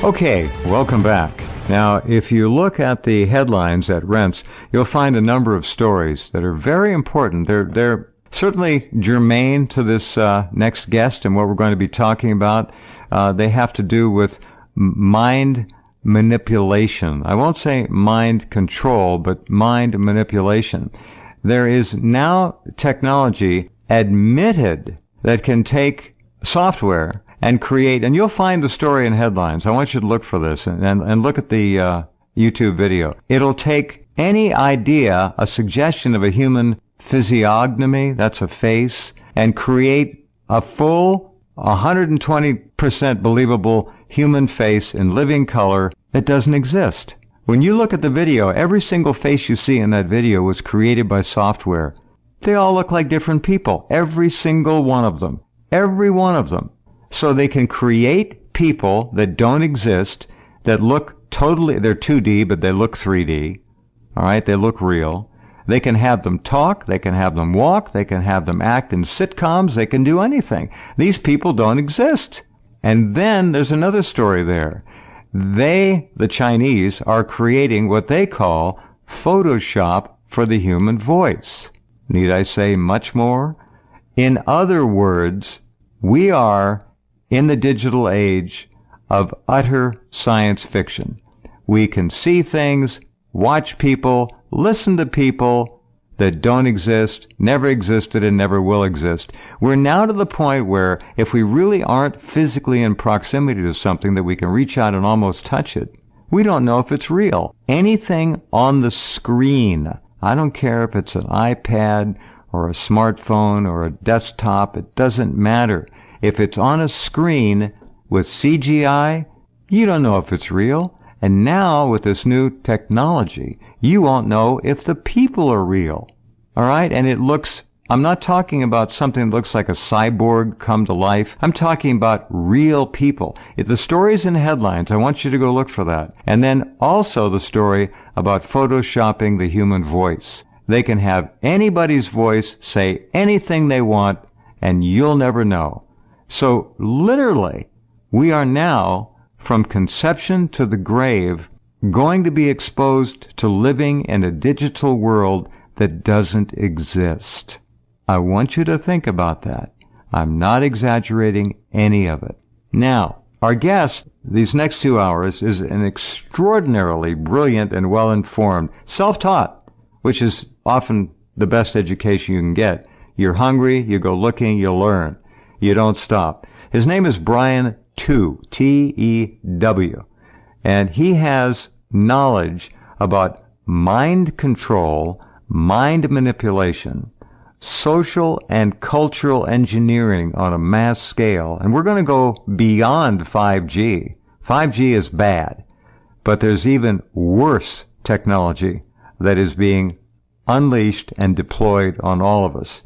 Okay, welcome back. Now, if you look at the headlines at Rense, you'll find a number of stories that are very important. They're certainly germane to this next guest and what we're going to be talking about. They have to do with mind manipulation. I won't say mind control, but mind manipulation. There is now technology admitted that can take software and create, and you'll find the story in headlines. I want you to look for this and look at the YouTube video. It'll take any idea, a suggestion of a human physiognomy, that's a face, and create a full 120% believable human face in living color that doesn't exist. When you look at the video, every single face you see in that video was created by software. They all look like different people. Every single one of them. Every one of them. So they can create people that don't exist, that look totally, they're 2D, but they look 3D. All right, they look real. They can have them talk, they can have them walk, they can have them act in sitcoms, they can do anything. These people don't exist. And then there's another story there. They, the Chinese, are creating what they call Photoshop for the human voice. Need I say much more? In other words, we are in the digital age of utter science fiction. We can see things, watch people, listen to people that don't exist, never existed, and never will exist. We're now to the point where if we really aren't physically in proximity to something that we can reach out and almost touch it, we don't know if it's real. Anything on the screen, I don't care if it's an iPad or a smartphone or a desktop, it doesn't matter. If it's on a screen with CGI, you don't know if it's real. And now, with this new technology, you won't know if the people are real. All right? And it looks, I'm not talking about something that looks like a cyborg come to life. I'm talking about real people. If the story's in headlines, I want you to go look for that. And then also the story about photoshopping the human voice. They can have anybody's voice, say anything they want, and you'll never know. So literally, we are now, from conception to the grave, going to be exposed to living in a digital world that doesn't exist. I want you to think about that. I'm not exaggerating any of it. Now, our guest, these next 2 hours, is an extraordinarily brilliant and well-informed, self-taught, which is often the best education you can get. You're hungry, you go looking, you learn. You don't stop. His name is Bryan Tew, T-E-W, and he has knowledge about mind control, mind manipulation, social and cultural engineering on a mass scale, and we're going to go beyond 5G. 5G is bad, but there's even worse technology that is being unleashed and deployed on all of us.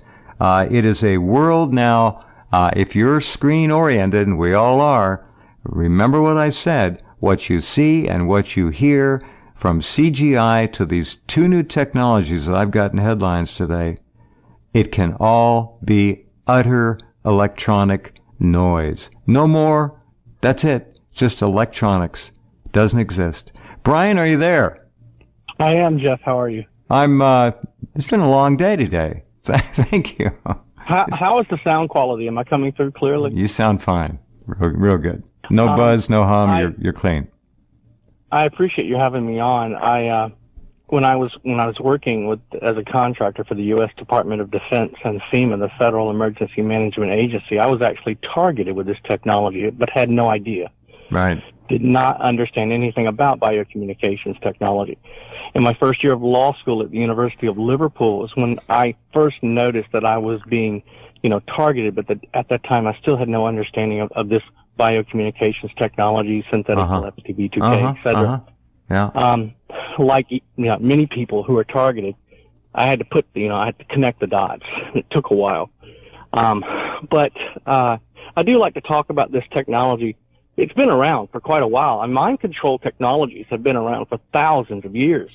It is a world now. If you're screen-oriented, and we all are, remember what I said, what you see and what you hear, from CGI to these two new technologies that I've got in headlines today, it can all be utter electronic noise. No more. That's it. Just electronics. Doesn't exist. Bryan, are you there? I am, Jeff. How are you? It's been a long day today. Thank you. How is the sound quality? Am I coming through clearly? You sound fine. Real good. No buzz, no hum. You're clean. I appreciate you having me on. When I was working as a contractor for the U.S. Department of Defense and FEMA, the Federal Emergency Management Agency, I was actually targeted with this technology, but had no idea. Right. Did not understand anything about biocommunications technology. In my first year of law school at the University of Liverpool was when I first noticed that I was being, targeted, but at that time I still had no understanding of this biocommunications technology, synthetic telepathy, B2K, etc. Yeah. Like many people who are targeted, I had to connect the dots. It took a while. But I do like to talk about this technology. It's been around for quite a while, and mind control technologies have been around for thousands of years.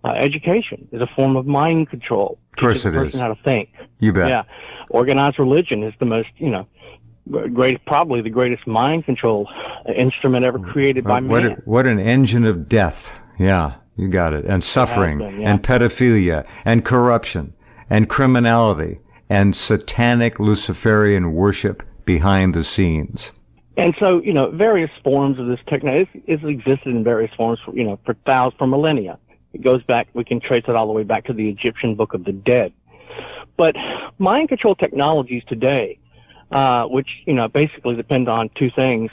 Education is a form of mind control. Of course it is. Teaching a person how to think. You bet. Yeah. Organized religion is the most, probably the greatest mind control instrument ever created by man. What an engine of death. Yeah, you got it. And suffering, and pedophilia, and corruption, and criminality, and satanic Luciferian worship behind the scenes. And so, various forms of this technology, it's existed in various forms, for millennia. It goes back, we can trace it all the way back to the Egyptian Book of the Dead. But mind control technologies today, which, basically depend on two things,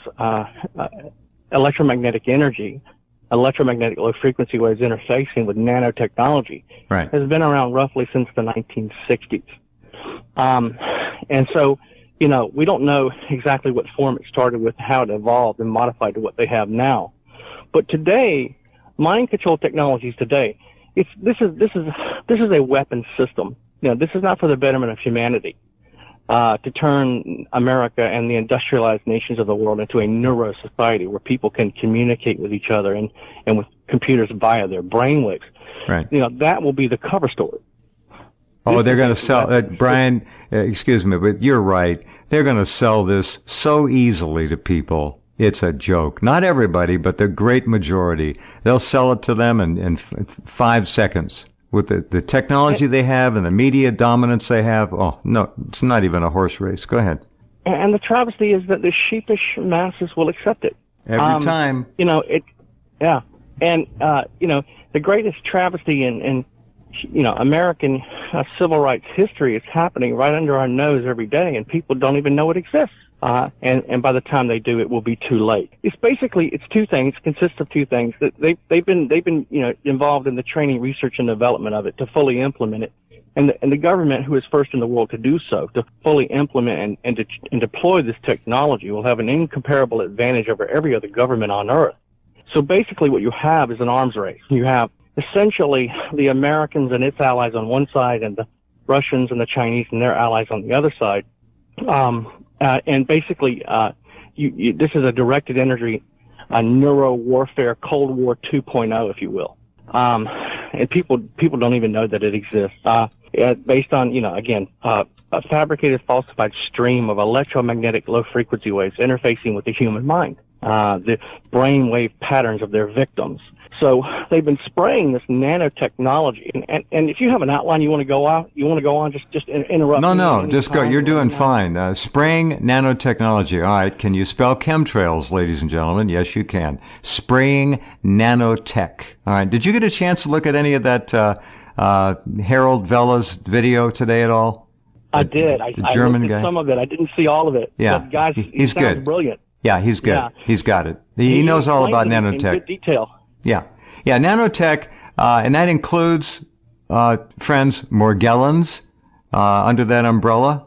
electromagnetic energy, electromagnetic low frequency waves interfacing with nanotechnology, right, has been around roughly since the 1960s. And so, we don't know exactly what form it started with, how it evolved and modified to what they have now. But today, mind control technologies today, this is a weapon system. This is not for the betterment of humanity, to turn America and the industrialized nations of the world into a neuro society where people can communicate with each other and with computers via their brainwaves. Right. That will be the cover story. Oh, they're going to sell, Brian, excuse me, but you're right. They're going to sell this so easily to people. It's a joke. Not everybody, but the great majority. They'll sell it to them in 5 seconds. With the technology they have and the media dominance they have, oh, no, it's not even a horse race. Go ahead. And the travesty is that the sheepish masses will accept it. Every time. Yeah. And, the greatest travesty in American civil rights history is happening right under our nose every day, and people don't even know it exists. And by the time they do, it will be too late. It's two things, consists of two things. That they've been involved in the training, research, and development of it to fully implement it. And the government, who is first in the world to do so, to fully implement and deploy this technology, will have an incomparable advantage over every other government on earth. So basically what you have is an arms race. You have essentially the Americans and its allies on one side, and the Russians and the Chinese and their allies on the other side. And basically, this is a directed energy, a neuro-warfare, Cold War 2.0, if you will. And people don't even know that it exists. Based on, a fabricated, falsified stream of electromagnetic low-frequency waves interfacing with the human mind, the brainwave patterns of their victims. So they've been spraying this nanotechnology, and if you have an outline you want to go on, just interrupt. No, just go. You're doing fine. Spraying nanotechnology. All right. Can you spell chemtrails, ladies and gentlemen? Yes, you can. Spraying nanotech. All right. Did you get a chance to look at any of that Harold Vella's video today at all? I did. The German looked at guy. Some of it. I didn't see all of it. Yeah, but guys, he's good. Brilliant. Yeah, he's good. Yeah. He's got it. He knows all about nanotech. In good detail. Yeah, nanotech, and that includes, friends, Morgellons under that umbrella.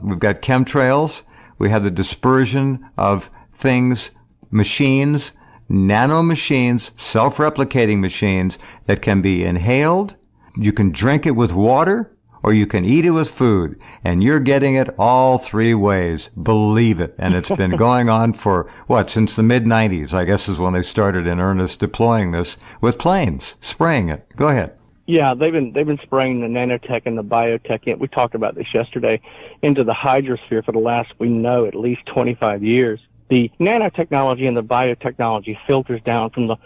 We've got chemtrails. We have the dispersion of things, machines, nanomachines, self-replicating machines that can be inhaled. You can drink it with water, or you can eat it with food, and you're getting it all three ways. Believe it. And it's been going on for, since the mid-90s, I guess, is when they started in earnest deploying this with planes, spraying it. Go ahead. Yeah, they've been spraying the nanotech and the biotech, we talked about this yesterday, into the hydrosphere for the last, we know, at least 25 years. The nanotechnology and the biotechnology filters down from the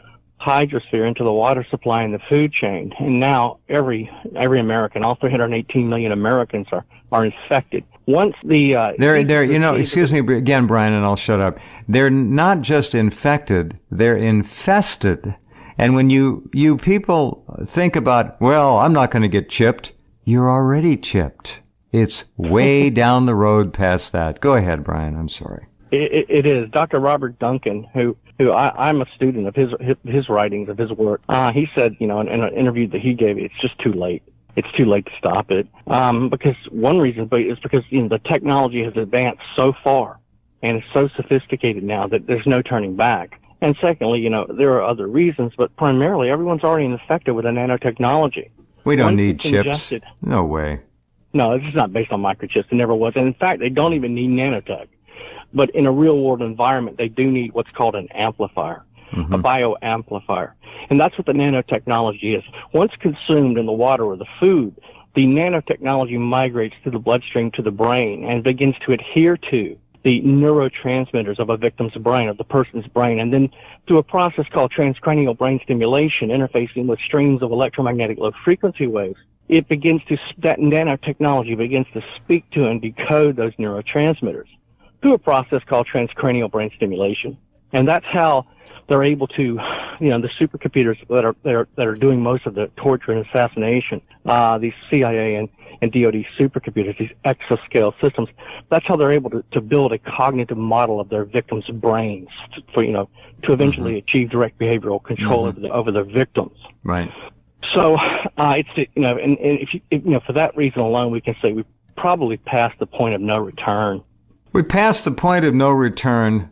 hydrosphere into the water supply and the food chain, and now every American, all 318 million Americans are infected. Once the excuse me again, Brian, and I'll shut up. They're not just infected; they're infested. And when you people think about, well, I'm not going to get chipped, you're already chipped. It's way down the road past that. Go ahead, Brian. I'm sorry. It is. Dr. Robert Duncan, who I'm a student of his writings, of his work, he said, in an interview that he gave, it's just too late. It's too late to stop it. Because one reason is because the technology has advanced so far and is so sophisticated now that there's no turning back. And secondly, there are other reasons, but primarily everyone's already infected with the nanotechnology. We don't need chips. No way. No, this is not based on microchips. It never was. And in fact, they don't even need nanotech. But in a real-world environment, they do need what's called an amplifier, a bioamplifier. And that's what the nanotechnology is. Once consumed in the water or the food, the nanotechnology migrates through the bloodstream to the brain and begins to adhere to the neurotransmitters of a victim's brain, of the person's brain, and then through a process called transcranial brain stimulation, interfacing with streams of electromagnetic low frequency waves, it begins to, that nanotechnology begins to speak to and decode those neurotransmitters through a process called transcranial brain stimulation. And that's how they're able to, the supercomputers that are doing most of the torture and assassination, these CIA and DOD supercomputers, these exascale systems, that's how they're able to build a cognitive model of their victims' brains to eventually achieve direct behavioral control over their victims. Right. So, and if for that reason alone, we can say we probably passed the point of no return. We passed the point of no return.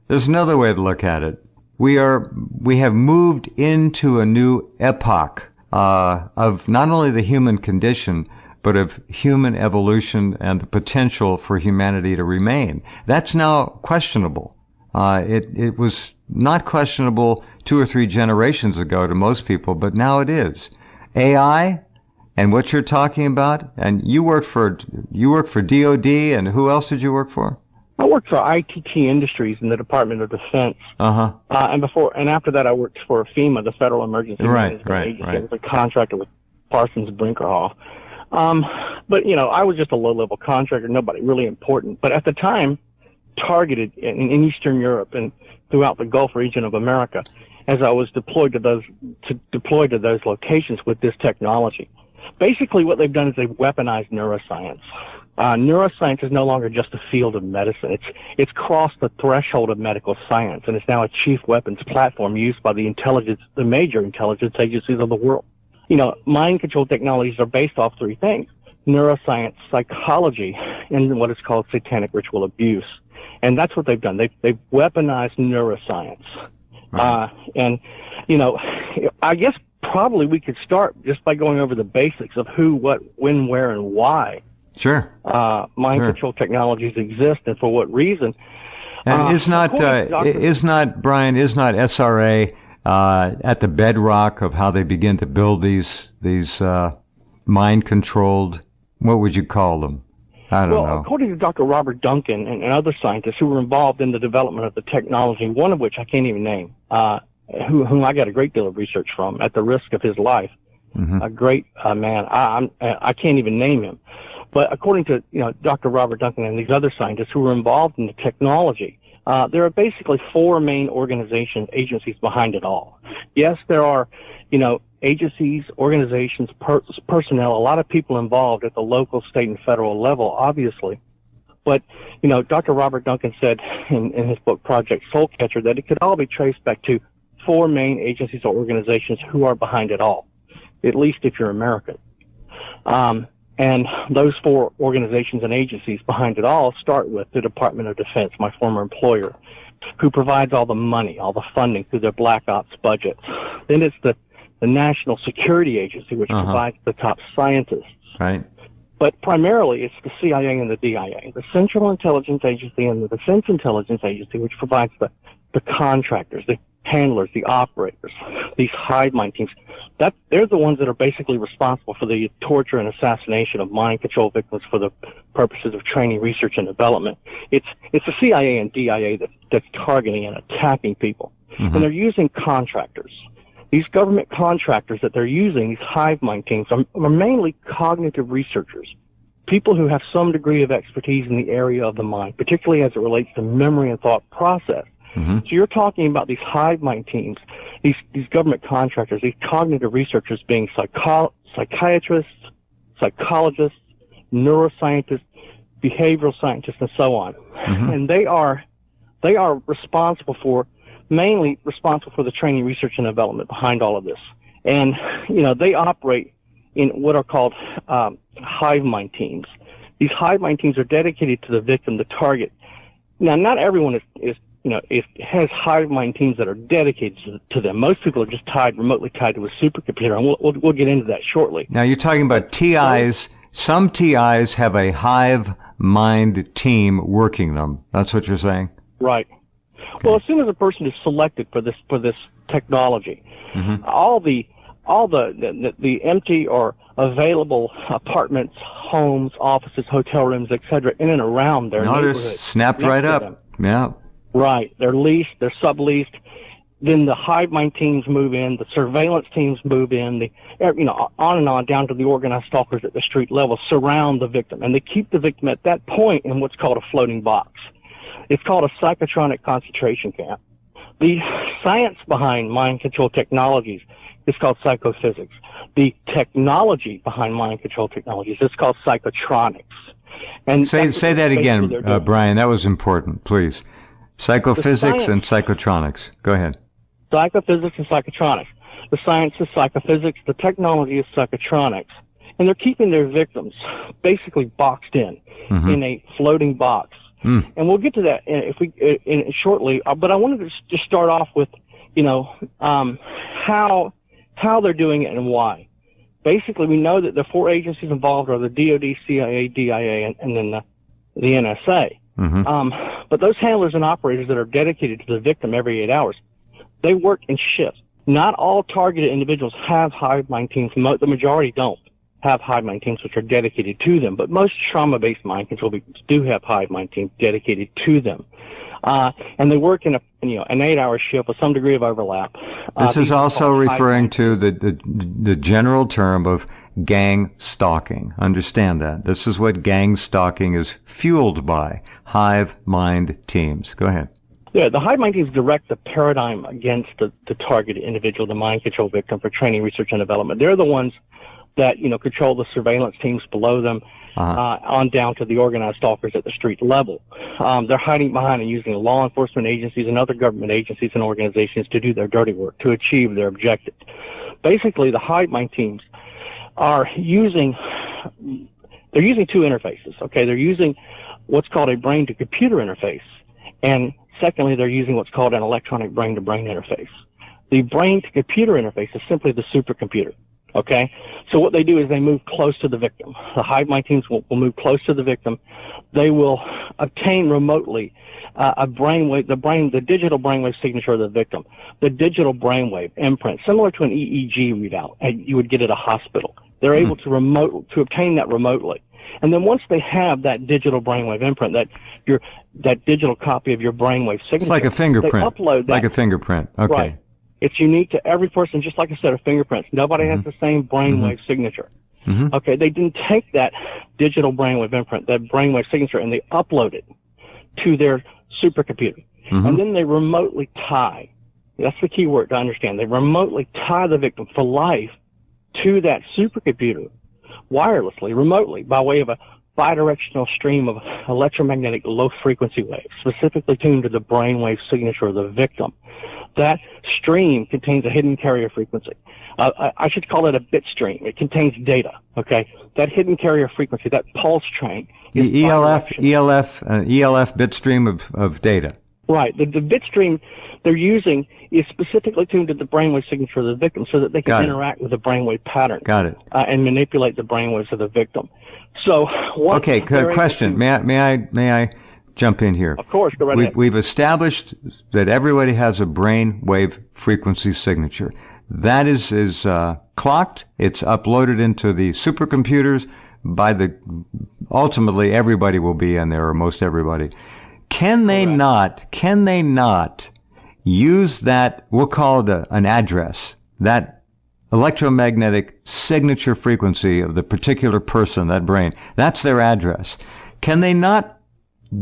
There's another way to look at it. We have moved into a new epoch of not only the human condition, but of human evolution and the potential for humanity to remain. That's now questionable. It was not questionable 2 or 3 generations ago to most people, but now it is. AI and what you're talking about, and you work for DOD, and who else did you work for? I worked for ITT Industries in the Department of Defense. And after that, I worked for FEMA, the Federal Emergency Management Agency. I was a contractor with Parsons Brinkerhoff. But I was just a low-level contractor, nobody really important. But at the time, targeted in Eastern Europe and throughout the Gulf region of America, as I was deployed to those locations with this technology. Basically, what they've done is they've weaponized neuroscience. Neuroscience is no longer just a field of medicine. It's crossed the threshold of medical science, and it's now a chief weapons platform used by the major intelligence agencies of the world. Mind control technologies are based off 3 things: neuroscience, psychology, and what is called satanic ritual abuse. And that's what they've done. They've weaponized neuroscience. And I guess probably we could start just by going over the basics of who, what, when, where, and why. Sure. Mind control technologies exist and for what reason. And is not SRA at the bedrock of how they begin to build these mind controlled, what would you call them? I don't know. According to Dr. Robert Duncan and other scientists who were involved in the development of the technology, one of which I can't even name, whom I got a great deal of research from at the risk of his life, a great man. I can't even name him. But according to Dr. Robert Duncan and these other scientists who were involved in the technology, there are basically 4 main agencies behind it all. Yes, there are, agencies, organizations, personnel, a lot of people involved at the local, state, and federal level, obviously. But, Dr. Robert Duncan said in his book, Project Soulcatcher, that it could all be traced back to 4 main agencies or organizations who are behind it all, at least if you're American. And those 4 organizations and agencies behind it all start with the Department of Defense, my former employer, who provides all the money, all the funding through their Black Ops budgets. Then it's the National Security Agency, which provides the top scientists. Right. But primarily it's the CIA and the DIA, the Central Intelligence Agency and the Defense Intelligence Agency, which provides the contractors, the handlers, the operators, these hive mind teams. They're the ones that are basically responsible for the torture and assassination of mind control victims for the purposes of training, research, and development. It's the CIA and DIA that's targeting and attacking people. And they're using contractors. These government contractors that they're using, these hive mind teams, are mainly cognitive researchers, people who have some degree of expertise in the area of the mind, particularly as it relates to memory and thought process. So you're talking about these hive mind teams, these government contractors, these cognitive researchers being psychiatrists, psychologists, neuroscientists, behavioral scientists, and so on. And they are mainly responsible for the training, research, and development behind all of this. And, they operate in what are called hive mind teams. These hive mind teams are dedicated to the victim, the target. Now, not everyone it has hive mind teams that are dedicated to them. Most people are just remotely tied to a supercomputer, and we'll get into that shortly. Now, you're talking about TIs. Some TIs have a hive mind team working them. That's what you're saying? Right. Okay. Well, as soon as a person is selected for this technology, all the empty or available apartments, homes, offices, hotel rooms, etc., in and around their neighborhood. Snapped right up. Them. Yeah. Right. They're leased. They're subleased. Then the hive mind teams move in. The surveillance teams move in. On and on down to the organized stalkers at the street level surround the victim, and they keep the victim at that point in what's called a floating box. It's called a psychotronic concentration camp. The science behind mind control technologies is called psychophysics. The technology behind mind control technologies is called psychotronics. And say that again, Brian. That was important, please. Psychophysics and psychotronics. Go ahead. Psychophysics and psychotronics. The science is psychophysics. The technology is psychotronics. And they're keeping their victims basically boxed in a floating box. And we'll get to that shortly. But I wanted to just start off with, how they're doing it and why. Basically, we know that the 4 agencies involved are the DOD, CIA, DIA, and then the NSA. But those handlers and operators that are dedicated to the victim every 8 hours, they work in shifts. Not all targeted individuals have hive mind teams. The majority don't have hive mind teams which are dedicated to them, but most trauma-based mind control victims do have hive mind teams dedicated to them. And they work in an 8-hour shift with some degree of overlap. This is also referring to the general term of gang stalking. Understand that. This is what gang stalking is fueled by, hive mind teams. Go ahead. Yeah, the hive mind teams direct the paradigm against the targeted individual, the mind control victim, for training, research, and development. They're the ones that, control the surveillance teams below them, on down to the organized stalkers at the street level. They're hiding behind and using law enforcement agencies and other government agencies and organizations to do their dirty work, to achieve their objective. Basically, the hive mind teams are using 2 interfaces, okay? They're using what's called a brain-to-computer interface, and secondly, they're using what's called an electronic brain-to-brain interface. The brain-to-computer interface is simply the supercomputer. Okay, so what they do is they move close to the victim. The hive mind teams will move close to the victim. They will obtain remotely a brainwave, the digital brainwave signature of the victim, the digital brainwave imprint, similar to an EEG readout you would get at a hospital. They're able to obtain that remotely. And then once they have that digital brainwave imprint, that digital copy of your brainwave signature, it's like a fingerprint. They upload that. Like a fingerprint. Okay. Right. It's unique to every person, just like I said, of fingerprints. Nobody has the same brainwave signature. Okay, they didn't take that digital brainwave imprint, that brainwave signature, and they upload it to their supercomputer. And then they remotely tie. That's the key word to understand. They remotely tie the victim for life to that supercomputer wirelessly, remotely, by way of a bidirectional stream of electromagnetic low-frequency waves, specifically tuned to the brainwave signature of the victim. That stream contains a hidden carrier frequency. I should call it a bit stream. It contains data, okay? That hidden carrier frequency, that pulse train. The ELF bit stream of data. Right. The bit stream they're using is specifically tuned to the brainwave signature of the victim so that they can interact with the brainwave pattern. Got it. And manipulate the brainwaves of the victim. So, question. May I jump in here? Of course, go right ahead. We've established that everybody has a brainwave frequency signature. That is clocked. It's uploaded into the supercomputers ultimately everybody will be in there, or most everybody. Can they not use that, we'll call it an address, that electromagnetic signature frequency of the particular person, that brain, that's their address. Can they not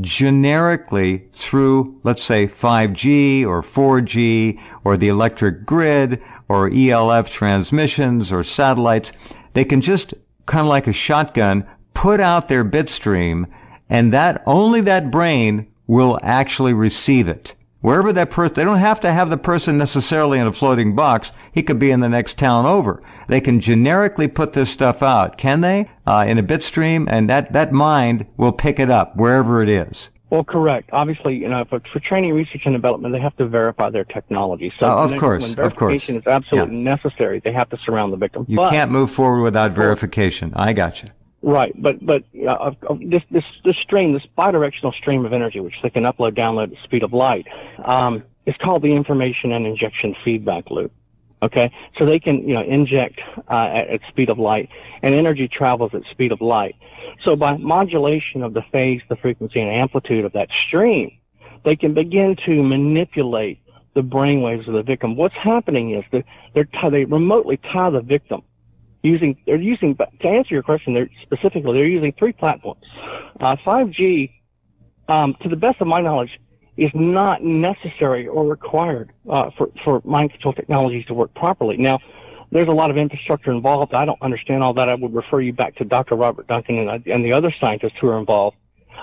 generically through, let's say, 5G or 4G or the electric grid or ELF transmissions or satellites, they can just kind of like a shotgun put out their bit stream, and that only that brain will actually receive it. Wherever that person, they don't have to have the person necessarily in a floating box. He could be in the next town over. They can generically put this stuff out, can they? In a bit stream, and that mind will pick it up wherever it is. Well, correct. Obviously, for training, research, and development, they have to verify their technology. So of course, when verification is absolutely necessary, they have to surround the victim. You can't move forward without verification. I got you. Right, but this stream, this bidirectional stream of energy, which they can upload, download at the speed of light, is called the information and injection feedback loop. Okay, so they can, inject at speed of light, and energy travels at speed of light. So by modulation of the phase, the frequency, and amplitude of that stream, they can begin to manipulate the brainwaves of the victim. What's happening is that they remotely tie the victim they're using, to answer your question, they're using 3 platforms. 5G, to the best of my knowledge, is not necessary or required for mind control technologies to work properly. Now, there's a lot of infrastructure involved. I don't understand all that. I would refer you back to Dr. Robert Duncan and the other scientists who are involved.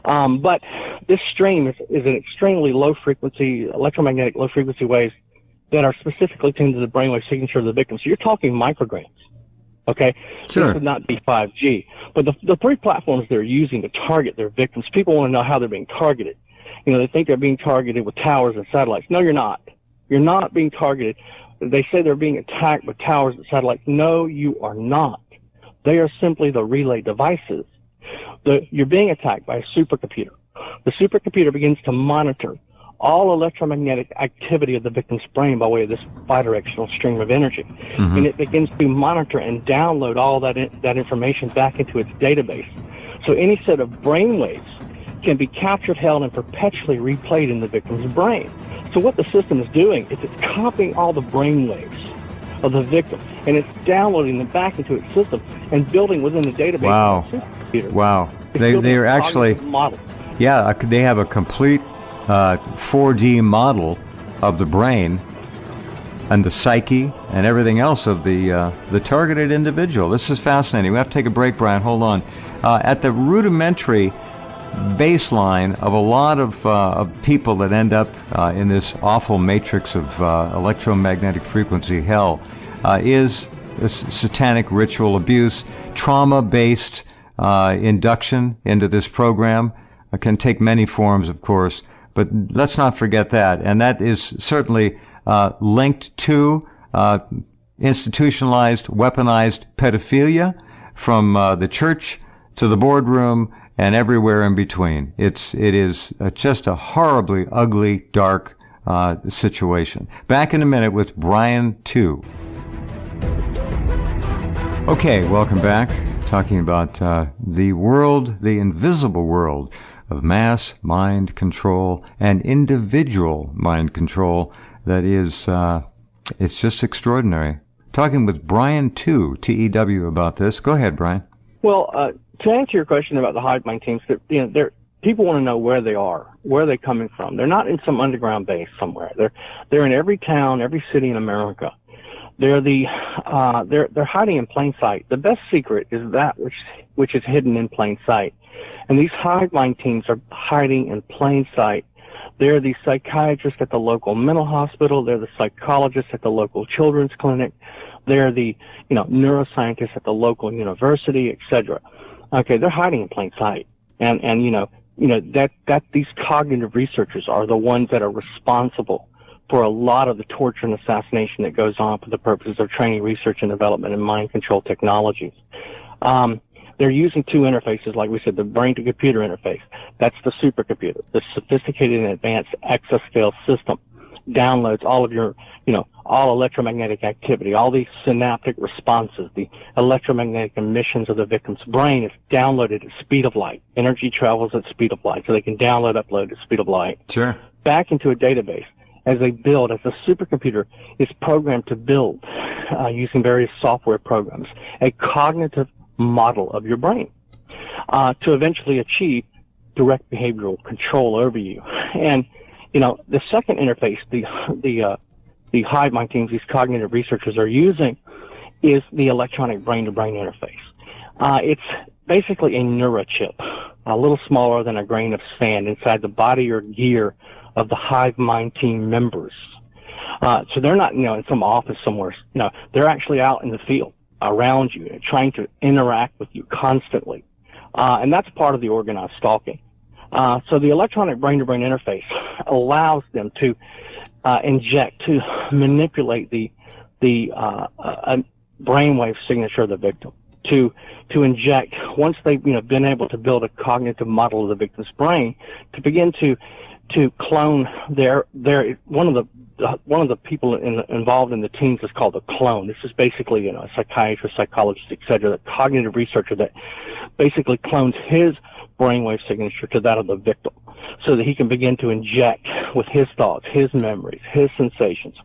But this stream is an extremely low-frequency, electromagnetic low-frequency waves that are specifically tuned to the brainwave signature of the victim. So you're talking micrograms. Okay? Sure. This would not be 5G. But the 3 platforms they're using to target their victims, people want to know how they're being targeted. They think they're being targeted with towers and satellites. No, you're not. You're not being targeted. They say they're being attacked with towers and satellites. No, you are not. They are simply the relay devices. You're being attacked by a supercomputer. The supercomputer begins to monitor all electromagnetic activity of the victim's brain by way of this bidirectional stream of energy. Mm-hmm. And it begins to monitor and download all that information back into its database. So any set of brain waves can be captured, held, and perpetually replayed in the victim's brain. So what the system is doing is it's copying all the brain waves of the victim, and it's downloading them back into its system and building within the database. Wow. Of the supercomputer. Wow. They are actually model. Yeah, they have a complete 4D model of the brain and the psyche and everything else of the targeted individual. This is fascinating. We have to take a break, Brian. Hold on. At the rudimentary baseline of a lot of people that end up in this awful matrix of electromagnetic frequency hell is this satanic ritual abuse, trauma-based induction into this program. Can take many forms, of course, but let's not forget that. And that is certainly linked to institutionalized, weaponized pedophilia from the church to the boardroom and everywhere in between. It is just a horribly ugly, dark situation. Back in a minute with Bryan Tew. Okay, welcome back. Talking about the world, the invisible world of mass mind control and individual mind control that is, it's just extraordinary. Talking with Bryan Tew, T-E-W, about this. Go ahead, Brian. Well, to answer your question about the hive mind teams, people want to know where they are, where are they coming from. They're not in some underground base somewhere. They're in every town, every city in America. They're hiding in plain sight. The best secret is that which is hidden in plain sight. And these hive mind teams are hiding in plain sight. They're the psychiatrists at the local mental hospital. They're the psychologists at the local children's clinic. They're the, neuroscientists at the local university, etc. Okay, they're hiding in plain sight. And that these cognitive researchers are the ones that are responsible for a lot of the torture and assassination that goes on for the purposes of training, research, and development in mind control technologies. They're using 2 interfaces, like we said, the brain-to-computer interface. That's the supercomputer. The sophisticated and advanced exascale system downloads all of your, all electromagnetic activity, all these synaptic responses, the electromagnetic emissions of the victim's brain is downloaded at speed of light. Energy travels at speed of light, so they can download, upload at speed of light. Sure. Back into a database. As the supercomputer is programmed to build, using various software programs, a cognitive model of your brain, to eventually achieve direct behavioral control over you. And, the second interface, the hive mind teams, these cognitive researchers are using, is the electronic brain-to-brain interface. It's basically a neurochip, a little smaller than a grain of sand inside the body or gear of the hive mind team members. So they're not, in some office somewhere. They're actually out in the field around you, trying to interact with you constantly. And that's part of the organized stalking. So the electronic brain-to-brain interface allows them to inject, to manipulate the brainwave signature of the victim, to inject, once they've been able to build a cognitive model of the victim's brain, to begin to to clone their one of the people involved in the teams is called a clone. This is basically, a psychiatrist, psychologist, etc., a cognitive researcher that basically clones his brainwave signature to that of the victim, so that he can begin to inject with his thoughts, his memories, his sensations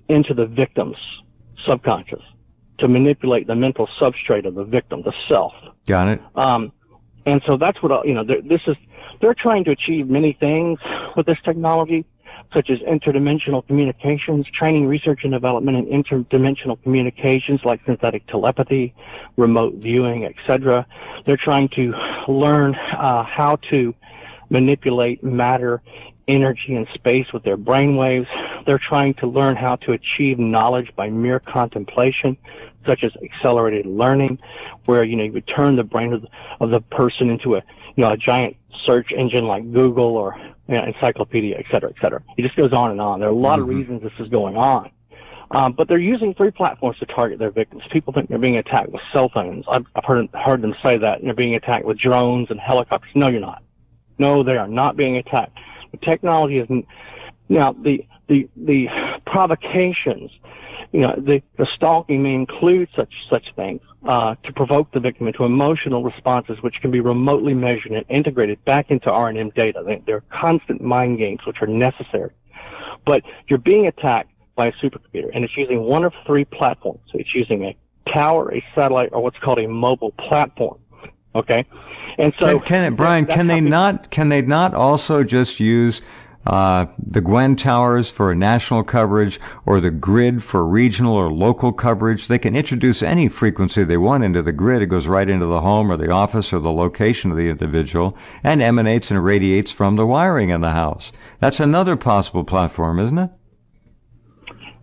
into the victim's subconscious to manipulate the mental substrate of the victim, the self. Got it. And so that's what, they're trying to achieve many things with this technology, such as interdimensional communications, training, research, and development in interdimensional communications like synthetic telepathy, remote viewing, etc. They're trying to learn how to manipulate matter, energy, and space with their brainwaves. They're trying to learn how to achieve knowledge by mere contemplation, such as accelerated learning, where, you would turn the brain of the person into a giant search engine like Google or encyclopedia, et cetera, et cetera. It just goes on and on. There are a lot of reasons this is going on. But they're using 3 platforms to target their victims. People think they're being attacked with cell phones. I've heard them say that. They're being attacked with drones and helicopters. No, you're not. No, they are not being attacked. The technology is, now, the provocations, the stalking may include such things, to provoke the victim into emotional responses which can be remotely measured and integrated back into R&M data. They're constant mind games which are necessary. But you're being attacked by a supercomputer, and it's using one of 3 platforms. So it's using a tower, a satellite, or what's called a mobile platform. Okay? And so Brian, can they not also just use the Gwen towers for national coverage, or the grid for regional or local coverage? They can introduce any frequency they want into the grid. It goes right into the home or the office or the location of the individual and emanates and radiates from the wiring in the house. That's another possible platform, isn't it?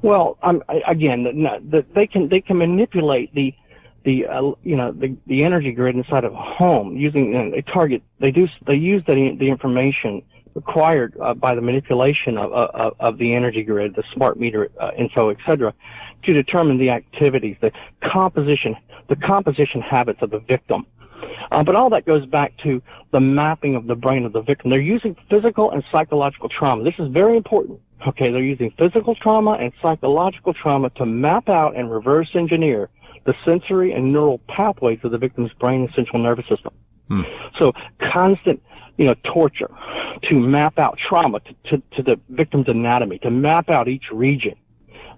Well, they can manipulate the energy grid inside of a home using they use the information required by the manipulation of the energy grid, the smart meter info, etc., to determine the activities, the composition habits of the victim. But all that goes back to the mapping of the brain of the victim. They're using physical and psychological trauma. This is very important. Okay, they're using physical trauma and psychological trauma to map out and reverse engineer the sensory and neural pathways of the victim's brain and central nervous system. So constant, torture to map out trauma to the victim's anatomy, to map out each region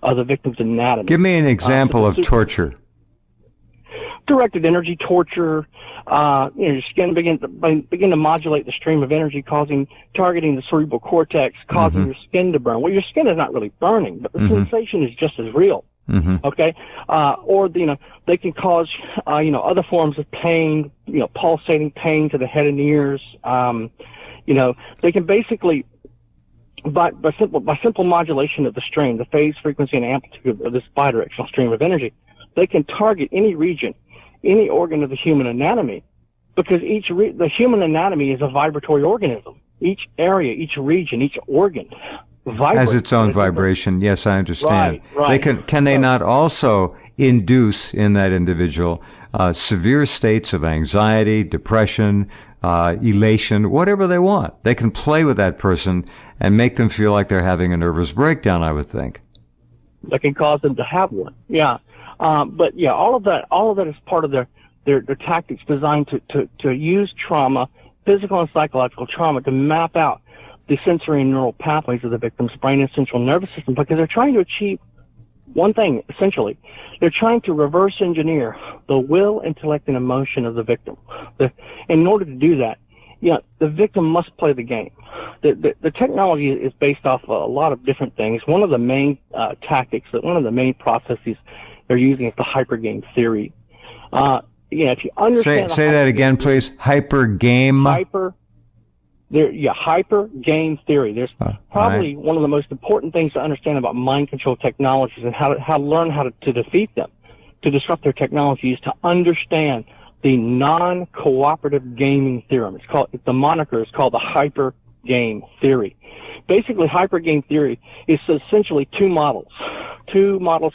of the victim's anatomy. Give me an example of torture. Directed energy torture. Your skin begin to modulate the stream of energy, targeting the cerebral cortex, causing your skin to burn. Well, your skin is not really burning, but the sensation is just as real. Okay, or they can cause other forms of pain, pulsating pain to the head and ears. They can basically by simple modulation of the stream, the phase, frequency, and amplitude of this bidirectional stream of energy, they can target any region, any organ of the human anatomy, because the human anatomy is a vibratory organism. Each area, each region, each organ has its own vibration. Yes, I understand. Right. Can they not also induce in that individual severe states of anxiety, depression, elation, whatever they want? They can play with that person and make them feel like they're having a nervous breakdown, I would think. That can cause them to have one. Yeah. But yeah, all of that is part of their tactics designed to use trauma, physical and psychological trauma, to map out the sensory and neural pathways of the victim's brain and central nervous system, because they're trying to achieve one thing, essentially. They're trying to reverse engineer the will, intellect, and emotion of the victim. In order to do that, the victim must play the game. The technology is based off a lot of different things. One of the main tactics, one of the main processes they're using is the hypergame theory. If you understand... Say that again, please. Hypergame? Hyper game theory. There's probably one of the most important things to understand about mind control technologies and how to learn how to defeat them, to disrupt their technology, is to understand the non-cooperative gaming theorem. The moniker is called the hyper game theory. Basically, hyper game theory is essentially two models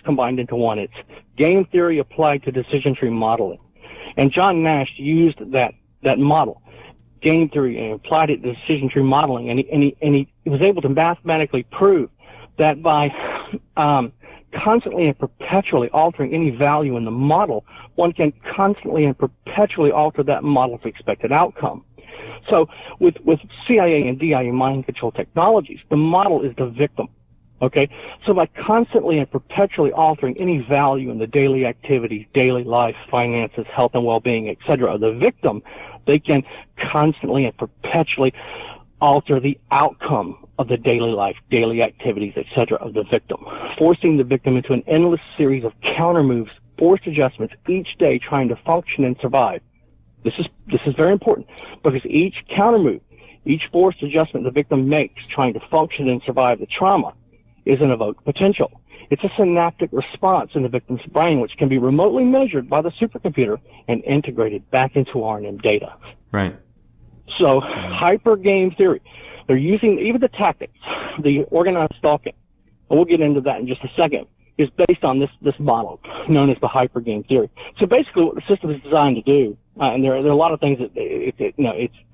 combined into one. It's game theory applied to decision tree modeling. And John Nash used that model game theory and applied it to decision tree modeling, and he was able to mathematically prove that by constantly and perpetually altering any value in the model, one can constantly and perpetually alter that model's expected outcome. So with CIA and DIA mind control technologies, the model is the victim. Okay, so by constantly and perpetually altering any value in the daily activities, daily life, finances, health and well-being, etc., of the victim, they can constantly and perpetually alter the outcome of the daily life, daily activities, etc., of the victim, forcing the victim into an endless series of counter moves, forced adjustments each day, trying to function and survive. This is very important, because each counter move, each forced adjustment the victim makes, trying to function and survive the trauma, is an evoked potential. It's a synaptic response in the victim's brain, which can be remotely measured by the supercomputer and integrated back into R&M data. Right. So, hyper game theory, they're using even the tactics, the organized stalking, and we'll get into that in just a second, is based on this model known as the hyper game theory. So basically, what the system is designed to do, and there are a lot of things that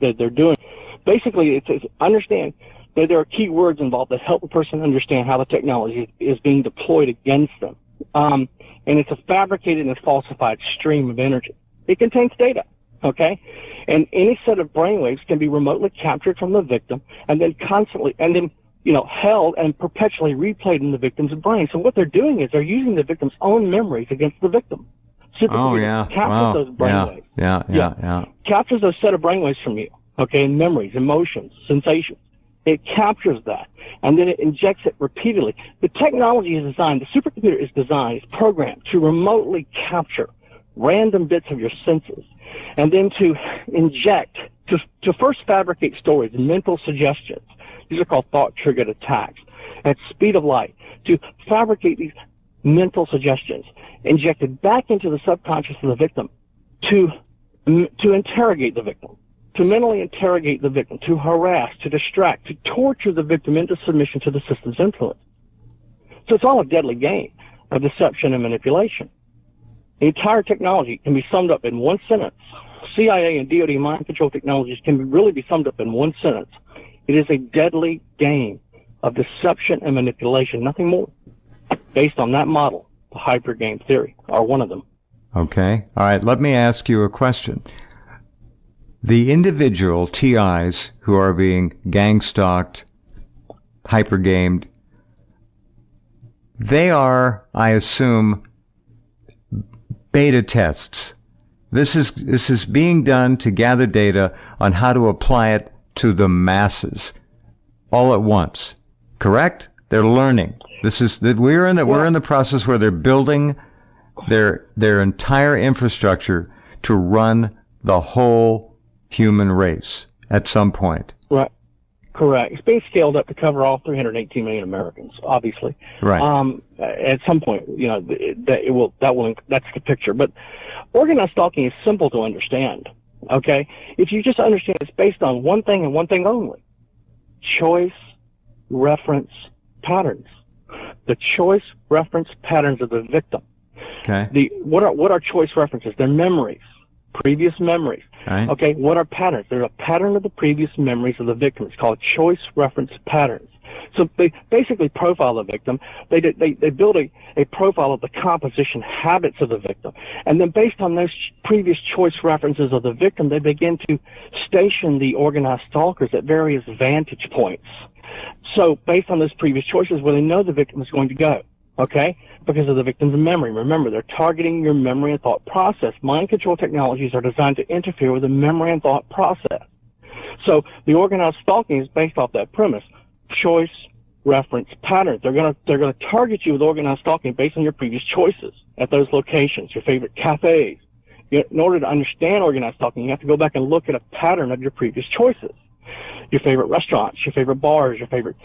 they're doing. Basically, it's understand that there are key words involved that help a person understand how the technology is being deployed against them. And it's a fabricated and falsified stream of energy. It contains data, okay? And any set of brainwaves can be remotely captured from the victim and then held and perpetually replayed in the victim's brain. So what they're doing is they're using the victim's own memories against the victim. Captures those brainwaves. Yeah. Captures those set of brainwaves from you, okay, and memories, emotions, sensations. It captures that, and then it injects it repeatedly. The technology is designed, the supercomputer is designed, is programmed to remotely capture random bits of your senses, and then to inject, to first fabricate stories, mental suggestions. These are called thought-triggered attacks. At speed of light, to fabricate these mental suggestions, injected back into the subconscious of the victim, to interrogate the victim, to mentally interrogate the victim, to harass, to distract, to torture the victim into submission to the system's influence. So it's all a deadly game of deception and manipulation. The entire technology can be summed up in one sentence. CIA and DOD mind control technologies can really be summed up in one sentence. It is a deadly game of deception and manipulation, nothing more, based on that model, the hyper game theory, or one of them. Okay. All right. Let me ask you a question. The individual TIs who are being gang-stalked, hyper-gamed, they are, I assume, beta tests. This is being done to gather data on how to apply it to the masses all at once. Correct? They're learning. We're in the process where they're building their entire infrastructure to run the whole human race at some point. Right. Correct. It's being scaled up to cover all 318 million Americans, obviously. Right. At some point, that's the picture. But organized stalking is simple to understand. Okay? If you just understand it's based on one thing and one thing only. Choice, reference, patterns. The choice, reference, patterns of the victim. Okay. What are choice references? They're memories. Previous memories. Right. Okay, what are patterns? They're a pattern of the previous memories of the victim. It's called choice reference patterns. So they basically profile the victim. They build a profile of the composition habits of the victim. And then based on those previous choice references of the victim, they begin to station the organized stalkers at various vantage points. So based on those previous choices where they know the victim is going to go. Okay? Because of the victim's memory. Remember, they're targeting your memory and thought process. Mind control technologies are designed to interfere with the memory and thought process. So the organized stalking is based off that premise. Choice, reference, patterns. They're gonna target you with organized stalking based on your previous choices at those locations, your favorite cafes. In order to understand organized stalking, you have to go back and look at a pattern of your previous choices. Your favorite restaurants, your favorite bars, your favorite,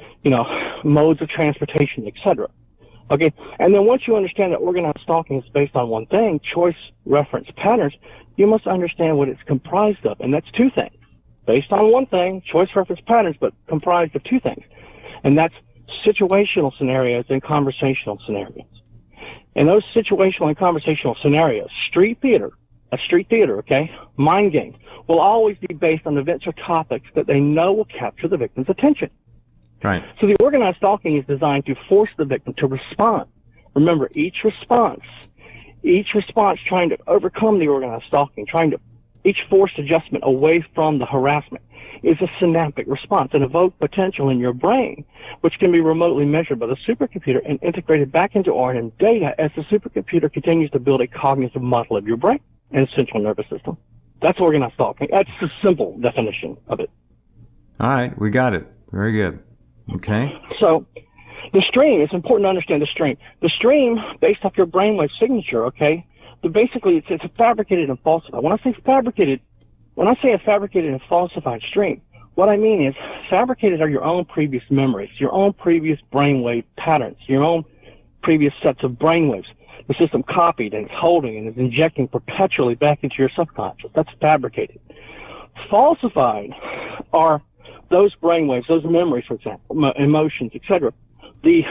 modes of transportation, etc. Okay, and then once you understand that organized stalking is based on one thing, choice, reference, patterns, you must understand what it's comprised of, and that's two things. Based on one thing, choice, reference, patterns, but comprised of two things, and that's situational scenarios and conversational scenarios. In those situational and conversational scenarios, street theater a street theater, okay, mind games, will always be based on events or topics that they know will capture the victim's attention. Right. So the organized stalking is designed to force the victim to respond. Remember, each response trying to overcome the organized stalking, each forced adjustment away from the harassment is a synaptic response, an evoked potential in your brain, which can be remotely measured by the supercomputer and integrated back into R&M data as the supercomputer continues to build a cognitive model of your brain and central nervous system. That's organized stalking. That's the simple definition of it. All right, we got it. Very good. Okay. So the stream, it's important to understand the stream. The stream, based off your brainwave signature, okay, basically it's fabricated and falsified. When I say a fabricated and falsified stream, what I mean is fabricated are your own previous memories, your own previous brainwave patterns, your own previous sets of brainwaves. The system copied and it's holding and is injecting perpetually back into your subconscious. That's fabricated. Falsified are those brainwaves, those memories, for example, emotions, etc. The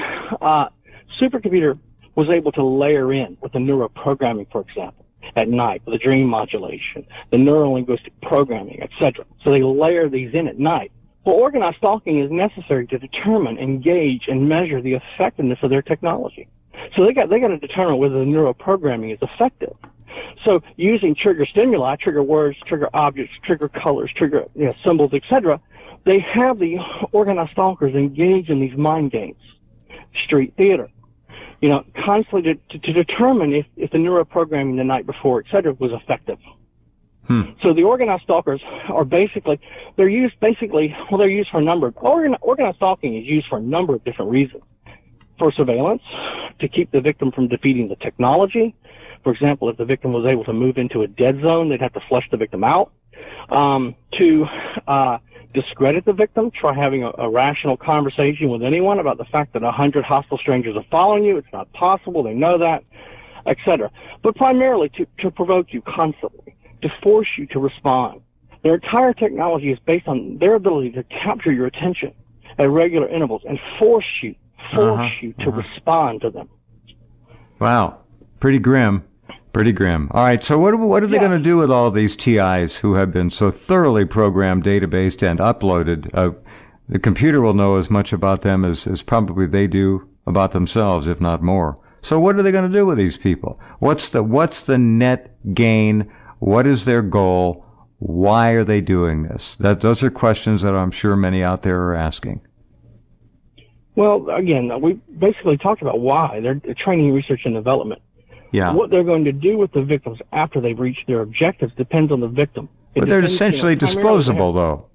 supercomputer was able to layer in with the neuroprogramming, for example, at night, with the dream modulation, the neuro-linguistic programming, etc. So they layer these in at night. Well, organized stalking is necessary to determine, engage, and measure the effectiveness of their technology. So they got to determine whether the neuroprogramming is effective. So using trigger stimuli, trigger words, trigger objects, trigger colors, trigger symbols, etc., they have the organized stalkers engage in these mind games, street theater, constantly to determine if the neuroprogramming the night before, etc., was effective. So the organized stalkers are they're used for a number of, organized stalking is used for a number of different reasons. For surveillance, to keep the victim from defeating the technology. For example, if the victim was able to move into a dead zone, they'd have to flush the victim out. To discredit the victim, try having a rational conversation with anyone about the fact that 100 hostile strangers are following you. It's not possible. They know that, etc. But primarily to provoke you constantly, to force you to respond. Their entire technology is based on their ability to capture your attention at regular intervals and force you to respond to them. Wow. Pretty grim. Pretty grim. All right, so what are they going to do with all these TIs who have been so thoroughly programmed, databased, and uploaded? The computer will know as much about them as probably they do about themselves, if not more. So what are they going to do with these people? What's the net gain? What is their goal? Why are they doing this? Those are questions that I'm sure many out there are asking. Well, again, we basically talked about why. They're training, research, and development. Yeah. What they're going to do with the victims after they've reached their objectives depends on the victim. But they're essentially disposable, though.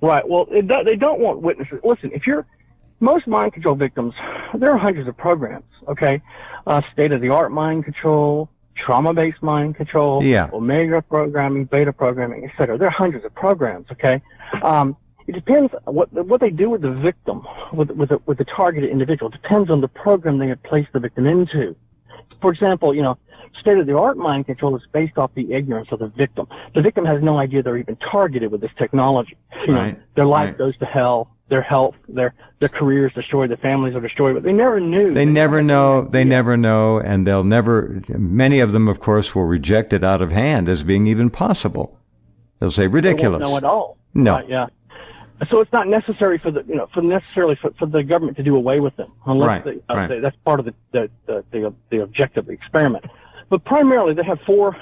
Right. Well, they don't want witnesses. Listen, most mind control victims, there are hundreds of programs, okay? State-of-the-art mind control, trauma-based mind control, omega programming, beta programming, etc. There are hundreds of programs, okay? It depends what they do with the victim, with the targeted individual. It depends on the program they have placed the victim into. For example, state-of-the-art mind control is based off the ignorance of the victim. The victim has no idea they're even targeted with this technology. Their life goes to hell, their health, their career is destroyed, their families are destroyed, but they never knew. They never know, and they'll never, many of them, of course, will reject it out of hand as being even possible. They'll say, ridiculous. They won't know at all. No. Right, yeah. So it's not necessary for the government to do away with them, unless that's part of the objective of the experiment. But primarily, they have four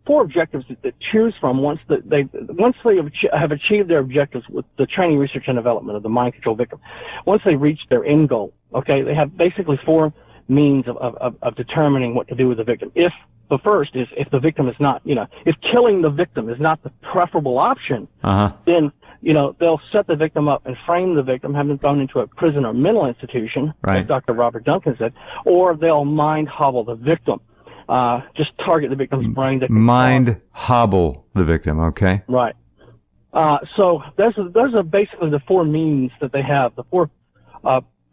objectives to choose from once they have achieved their objectives with the training, research, and development of the mind control victim. Once they reach their end goal, okay, they have basically four means of determining what to do with the victim. The first is if the victim is not, if killing the victim is not the preferable option, then, they'll set the victim up and frame the victim, have them thrown into a prison or mental institution, as Dr. Robert Duncan said, or they'll mind hobble the victim, just target the victim's brain. Mind hobble the victim, okay. Right. So those are basically the four means that they have, the four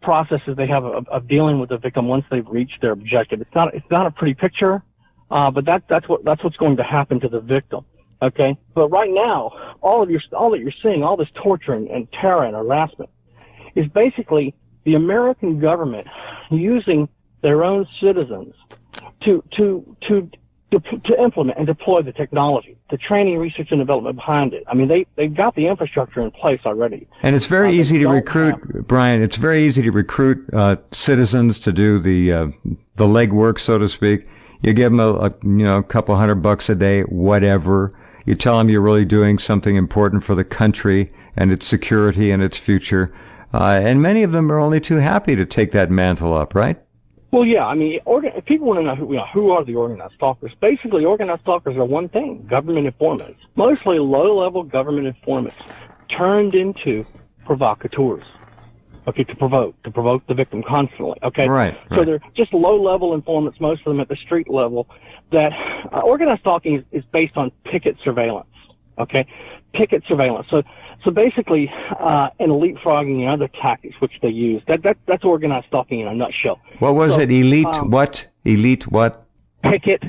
processes they have of dealing with the victim once they've reached their objective. It's not a pretty picture. But that's what's going to happen to the victim, okay? But right now, all that you're seeing, all this torture and terror and harassment, is basically the American government using their own citizens to implement and deploy the technology, the training, research, and development behind it. I mean, they've got the infrastructure in place already. And it's very easy to recruit, Brian. It's very easy to recruit citizens to do the legwork, so to speak. You give them a couple $100 a day, whatever. You tell them you're really doing something important for the country and its security and its future. And many of them are only too happy to take that mantle up, right? Well, yeah. I mean, if people want to know who are the organized stalkers, basically organized stalkers are one thing: government informants, mostly low-level government informants, turned into provocateurs. Okay, to provoke the victim constantly. Okay, right. So they're just low-level informants, most of them at the street level. That organized stalking is based on picket surveillance. Okay, picket surveillance. So basically, and leapfrogging and other tactics which they use. That's organized stalking in a nutshell. What was it? Elite what? Elite what? Picket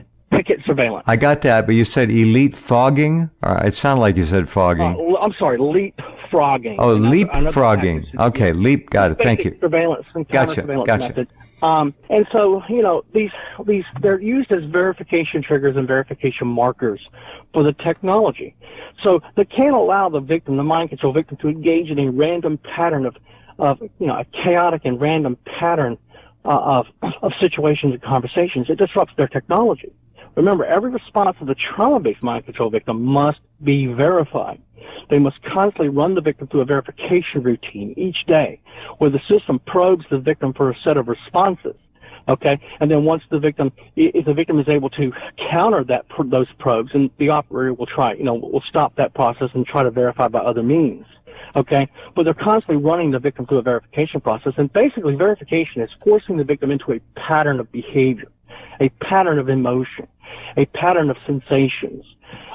surveillance. I got that, but you said elite fogging? It sounded like you said fogging. I'm sorry, leapfrogging. Oh, leapfrogging. Okay, leap. Got it. Thank you. Surveillance and counter-surveillance method. And so, these they're used as verification triggers and verification markers for the technology. So they can't allow the victim, the mind control victim, to engage in a random pattern of a chaotic and random pattern of situations and conversations. It disrupts their technology. Remember, every response of the trauma-based mind control victim must be verified. They must constantly run the victim through a verification routine each day, where the system probes the victim for a set of responses. Okay, and then once if the victim is able to counter those probes, and the operator will will stop that process and try to verify by other means. Okay, but they're constantly running the victim through a verification process, and basically verification is forcing the victim into a pattern of behavior, a pattern of emotion, a pattern of sensations.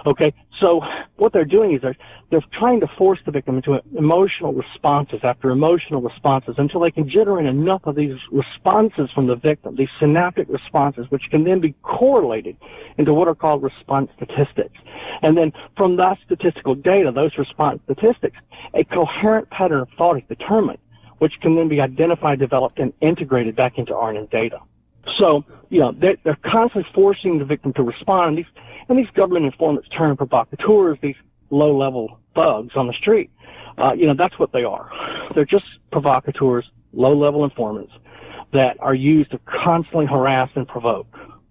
Okay, so what they're doing is they're trying to force the victim into emotional responses after emotional responses until they can generate enough of these responses from the victim, these synaptic responses, which can then be correlated into what are called response statistics. And then from that statistical data, those response statistics, a coherent pattern of thought is determined, which can then be identified, developed, and integrated back into RNN data. So, they're constantly forcing the victim to respond, and these government informants turn provocateurs, these low-level thugs on the street. That's what they are. They're just provocateurs, low-level informants that are used to constantly harass and provoke.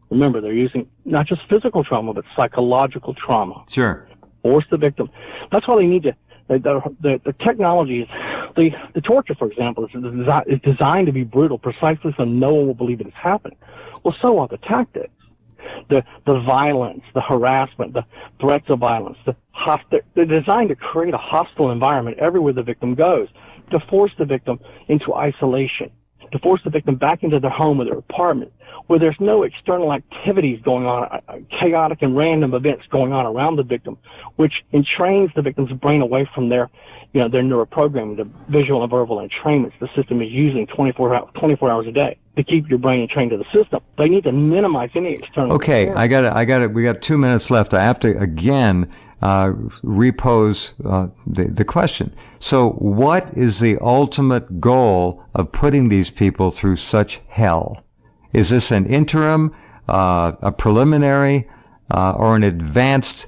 Remember, they're using not just physical trauma, but psychological trauma. Sure. Force the victim. That's why they need to. The technology is the torture, for example, is designed to be brutal, precisely so no one will believe it has happened. Well, so are the tactics, the violence, the harassment, the threats of violence. They're designed to create a hostile environment everywhere the victim goes, to force the victim into isolation, to force the victim back into their home or their apartment, where there's no external activities going on, chaotic and random events going on around the victim, which entrains the victim's brain away from their neuroprogramming, the visual and verbal entrainments the system is using 24 hours a day to keep your brain entrained to the system. They need to minimize any external. Okay, I got it. We got 2 minutes left. I have to again repose the question. So what is the ultimate goal of putting these people through such hell? Is this an interim, a preliminary, or an advanced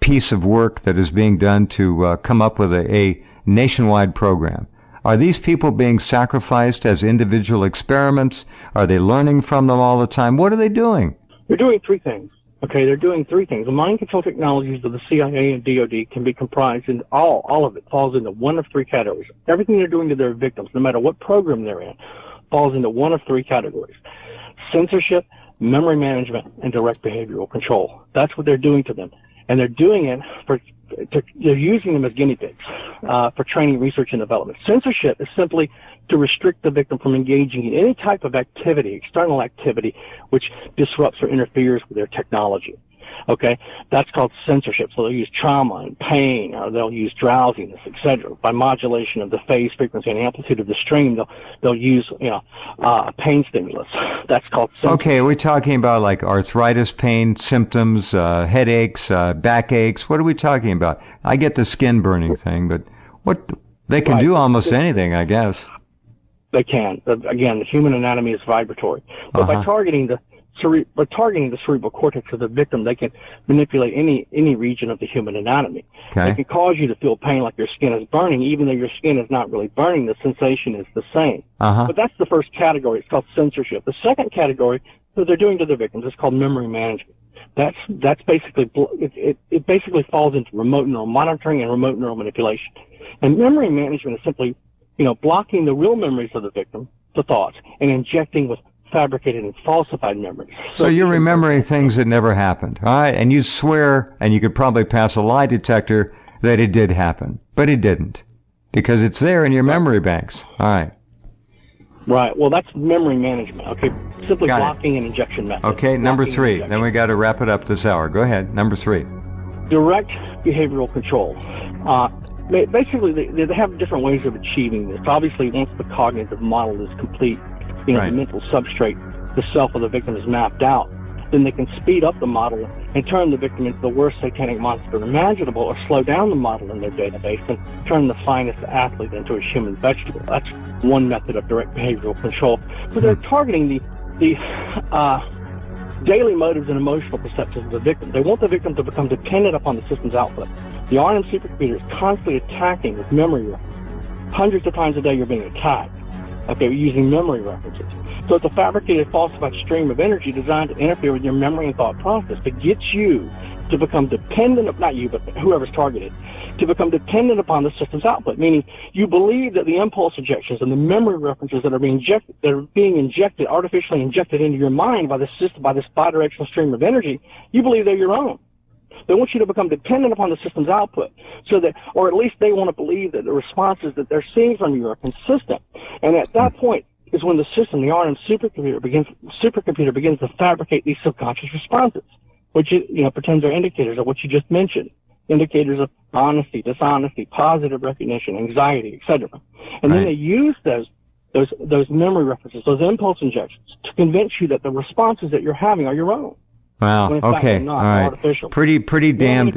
piece of work that is being done to come up with a nationwide program? Are these people being sacrificed as individual experiments? Are they learning from them all the time? What are they doing? They're doing three things. Okay, they're doing three things. The mind control technologies of the CIA and DOD can be comprised in all of it falls into one of three categories. Everything they're doing to their victims, no matter what program they're in, falls into one of three categories: censorship, memory management, and direct behavioral control. That's what they're doing to them. And they're doing it they're using them as guinea pigs for training, research, and development. Censorship is simply to restrict the victim from engaging in any type of activity, external activity, which disrupts or interferes with their technology. Okay, that's called censorship. So they'll use trauma and pain, or they'll use drowsiness, etc. By modulation of the phase, frequency, and amplitude of the stream, they'll use pain stimulus. That's called censorship. Okay, we're talking about like arthritis pain symptoms, headaches, backaches. What are we talking about? I get the skin burning thing, but what they can do almost anything, I guess. They can. Again, the human anatomy is vibratory, but by targeting by targeting the cerebral cortex of the victim, they can manipulate any region of the human anatomy. Okay. They can cause you to feel pain like your skin is burning, even though your skin is not really burning. The sensation is the same. But that's the first category. It's called censorship. The second category that they're doing to the victims is called memory management. That's basically it basically falls into remote neural monitoring and remote neural manipulation. And memory management is simply, blocking the real memories of the victim, the thoughts, and injecting with fabricated and falsified memories. So you're remembering things that never happened, all right? And you swear, and you could probably pass a lie detector, that it did happen. But it didn't, because it's there in your memory banks. All right. Right. Well, that's memory management, okay? Simply blocking an injection method. Okay, number 3. Then we got to wrap it up this hour. Go ahead, number 3. Direct behavioral control. Basically, they have different ways of achieving this. Obviously, once the cognitive model is complete, the mental substrate, the self of the victim is mapped out, then they can speed up the model and turn the victim into the worst satanic monster imaginable, or slow down the model in their database and turn the finest athlete into a human vegetable. That's one method of direct behavioral control. So they're targeting the daily motives and emotional perceptions of the victim. They want the victim to become dependent upon the system's output. The R&M supercomputer is constantly attacking with memory references. Hundreds of times a day you're being attacked, using memory references. So it's a fabricated, falsified stream of energy designed to interfere with your memory and thought process to get you to become dependent, not you, but whoever's targeted, to become dependent upon the system's output, meaning you believe that the impulse injections and the memory references that are being injected, artificially injected into your mind by the system, by this bidirectional stream of energy, you believe they're your own. They want you to become dependent upon the system's output, so that, or at least they want to believe that the responses that they're seeing from you are consistent. And at that point is when the system, the R&M supercomputer begins to fabricate these subconscious responses, which pretends are indicators of what you just mentioned, indicators of honesty, dishonesty, positive recognition, anxiety, etc. And then they use those memory references, those impulse injections, to convince you that the responses that you're having are your own. Wow. Okay. All right. Artificial. Pretty damned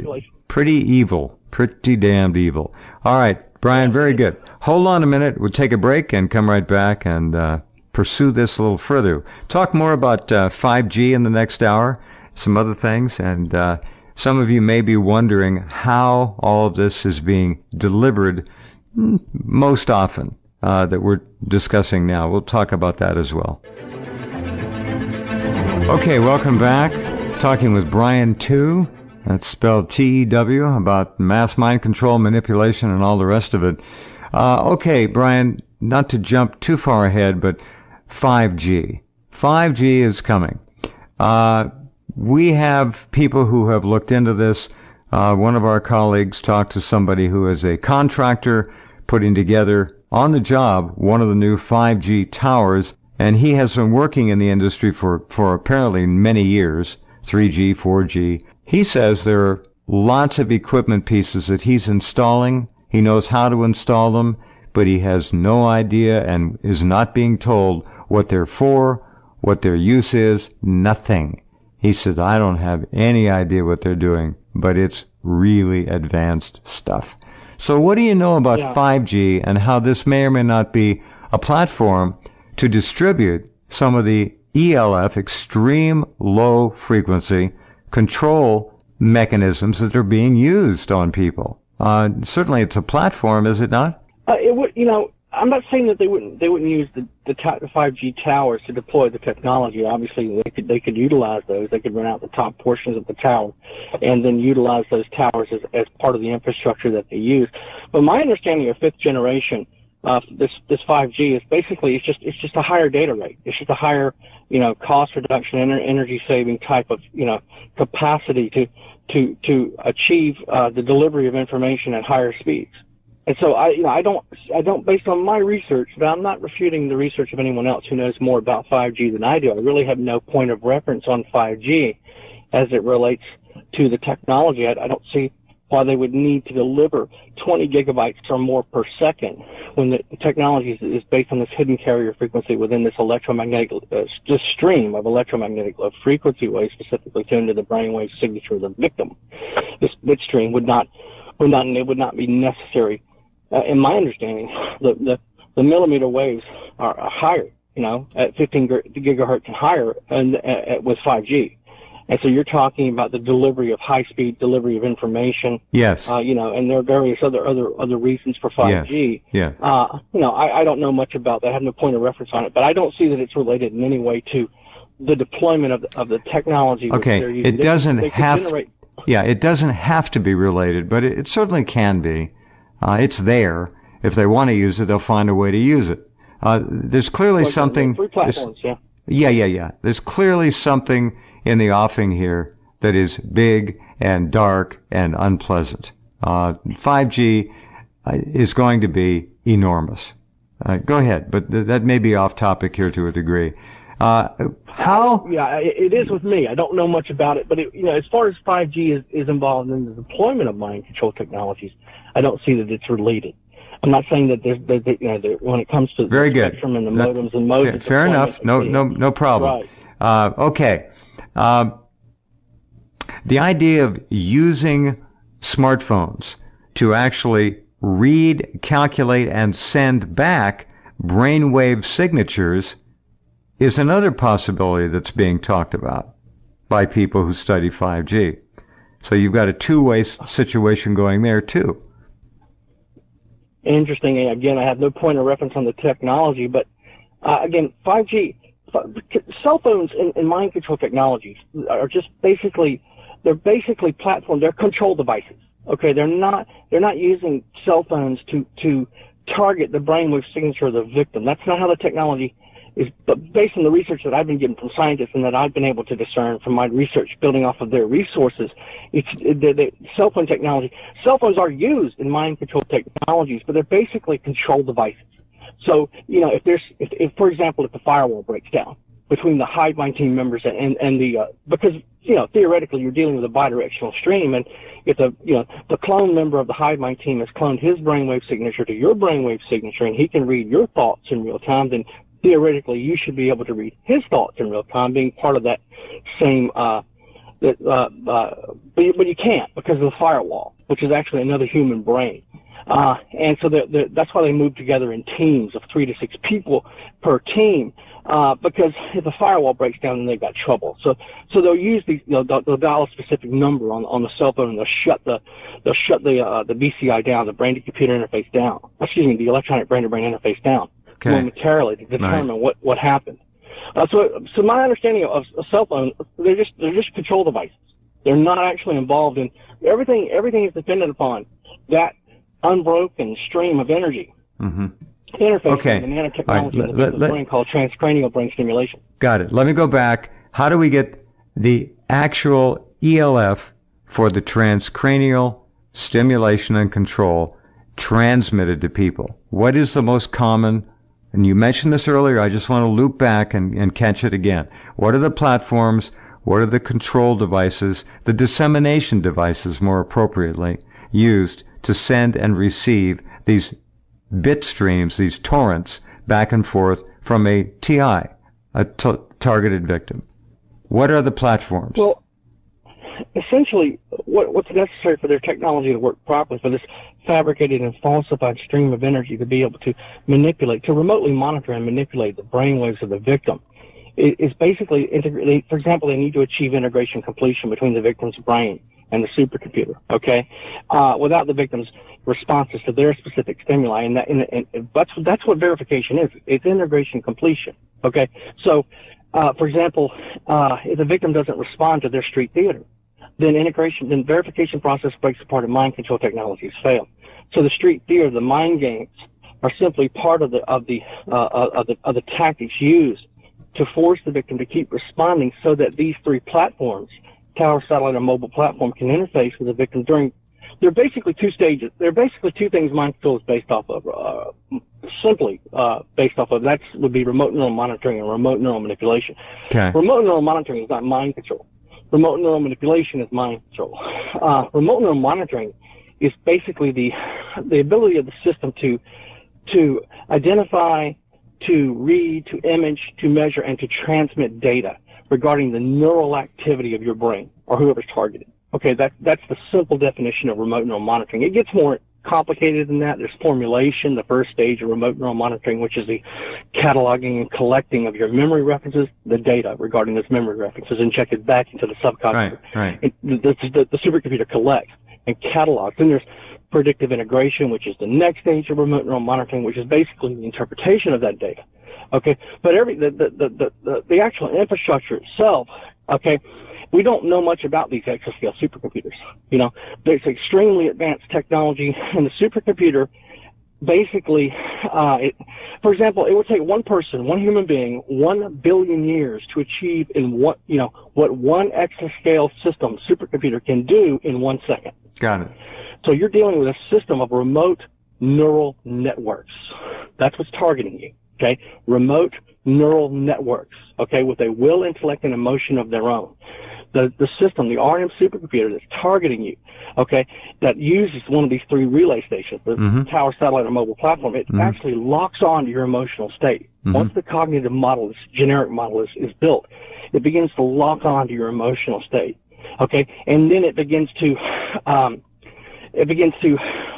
evil. Pretty damned evil. All right, Brian. Very good. Hold on a minute. We'll take a break and come right back and pursue this a little further. Talk more about 5G in the next hour. Some other things, and some of you may be wondering how all of this is being delivered most often that we're discussing now. We'll talk about that as well. Okay, welcome back. Talking with Bryan Tew, that's spelled T-E-W, about mass mind control, manipulation, and all the rest of it. Okay, Brian, not to jump too far ahead, but 5G. 5G is coming. We have people who have looked into this. One of our colleagues talked to somebody who is a contractor putting together on the job one of the new 5G towers, and he has been working in the industry for apparently many years, 3G, 4G. He says there are lots of equipment pieces that he's installing. He knows how to install them, but he has no idea and is not being told what they're for, what their use is, nothing. He said, I don't have any idea what they're doing, but it's really advanced stuff. So what do you know about 5G and how this may or may not be a platform to distribute some of the ELF, extreme low frequency control mechanisms that are being used on people? Certainly it's a platform, is it not? It would, I'm not saying that they wouldn't use the 5G towers to deploy the technology. Obviously, they could utilize those. They could rent out the top portions of the tower, and then utilize those towers as part of the infrastructure that they use. But my understanding of fifth generation this 5G is basically it's just a higher data rate. It's just a higher cost reduction, energy saving type of capacity to achieve the delivery of information at higher speeds. And so I don't, based on my research, but I'm not refuting the research of anyone else who knows more about 5G than I do. I really have no point of reference on 5G as it relates to the technology. I don't see why they would need to deliver 20 gigabytes or more per second when the technology is based on this hidden carrier frequency within this electromagnetic, this stream of electromagnetic frequency waves specifically tuned to the brainwave signature of the victim. This bit stream would not be necessary. In my understanding, the millimeter waves are higher at 15 gigahertz and higher, and with 5G. And so you're talking about the delivery of high-speed delivery of information. Yes. And there are various other reasons for 5G. Yes. I don't know much about that. I have no point of reference on it, but I don't see that it's related in any way to the deployment of the technology. Okay. They're using. It doesn't have. Generate. Yeah, it doesn't have to be related, but it certainly can be. It's there. If they want to use it, they'll find a way to use it. There's clearly something. 3 platforms. Yeah. There's clearly something in the offing here that is big and dark and unpleasant. 5G is going to be enormous. Go ahead, but that may be off topic here to a degree. How? Yeah, it is with me. I don't know much about it, but as far as 5G is involved in the deployment of mind control technologies, I don't see that it's related. I'm not saying that there's when it comes to Very the good. spectrum and the modems and modes. Fair enough. No problem. Right. Okay. The idea of using smartphones to actually read, calculate, and send back brainwave signatures is another possibility that's being talked about by people who study 5G. So you've got a two-way situation going there, too. Interesting. Again, I have no point of reference on the technology, but again, 5G, cell phones and mind control technologies are just basically platform. They're control devices. Okay, they're not using cell phones to target the brainwave signature of the victim. That's not how the technology is. But based on the research that I've been getting from scientists and that I've been able to discern from my research, building off of their resources, the cell phone technology. Cell phones are used in mind control technologies, but they're basically control devices. So, if for example, if the firewall breaks down between the Hive mind team members and because, theoretically you're dealing with a bidirectional stream, and if the clone member of the Hive mind team has cloned his brainwave signature to your brainwave signature and he can read your thoughts in real time, then theoretically you should be able to read his thoughts in real time, being part of that same, but you can't because of the firewall, which is actually another human brain. And so that's why they move together in teams of 3 to 6 people per team, because if the firewall breaks down, then they've got trouble. So they'll use these, they'll dial a specific number on the cell phone, and they'll shut the BCI down, the brain to computer interface down. The electronic brain to brain interface down momentarily to determine what happened. So my understanding of a cell phone, they're just control devices. They're not actually involved in everything. Everything is dependent upon that unbroken stream of energy. Mm-hmm. Interface with the nanotechnology in the brain called transcranial brain stimulation. Got it. Let me go back. How do we get the actual ELF for the transcranial stimulation and control transmitted to people? What is the most common? And you mentioned this earlier. I just want to loop back and catch it again. What are the platforms? What are the control devices, the dissemination devices more appropriately, used to send and receive these bit streams, these torrents, back and forth from a TI, targeted victim? What are the platforms? Well, essentially, what's necessary for their technology to work properly, for this fabricated and falsified stream of energy to be able to manipulate, to remotely monitor and manipulate the brainwaves of the victim, is basically integrate. For example, they need to achieve integration completion between the victim's brain and the supercomputer, okay, without the victim's responses to their specific stimuli, and that's what verification is. It's integration completion, okay. So, for example, if the victim doesn't respond to their street theater, then verification process breaks apart and mind control technologies fail. So the street theater, the mind games, are simply part of the tactics used to force the victim to keep responding, so that these 3 platforms, tower, satellite, and mobile platform, can interface with the victim during. There are basically 2 stages. There are basically 2 things mind control is based off of, simply based off of. That would be remote neural monitoring and remote neural manipulation. Okay. Remote neural monitoring is not mind control. Remote neural manipulation is mind control. Remote neural monitoring is basically the ability of the system to identify, to read, to image, to measure, and to transmit data regarding the neural activity of your brain or whoever's targeted. Okay, that's the simple definition of remote neural monitoring. It gets more complicated than that. There's formulation, the first stage of remote neural monitoring, which is the cataloging and collecting of your memory references, the data regarding those memory references injected back into the subconscious. Right. The supercomputer collects and catalogs. Then there's predictive integration, which is the next stage of remote neural monitoring, which is basically the interpretation of that data. Okay, but the actual infrastructure itself, okay, we don't know much about these exascale supercomputers. You know, there's extremely advanced technology, and the supercomputer basically, for example, it would take one person, one human being, 1 billion years to achieve what one exascale system supercomputer can do in 1 second. Got it. So you're dealing with a system of remote neural networks. That's what's targeting you. Okay, remote neural networks. Okay, with a will, intellect, and emotion of their own. The system, the RM supercomputer that's targeting you, okay, that uses one of these 3 relay stations, the tower, satellite, or mobile platform, it actually locks on to your emotional state. Once the cognitive model, this generic model is built, it begins to lock on to your emotional state, okay, and then it begins to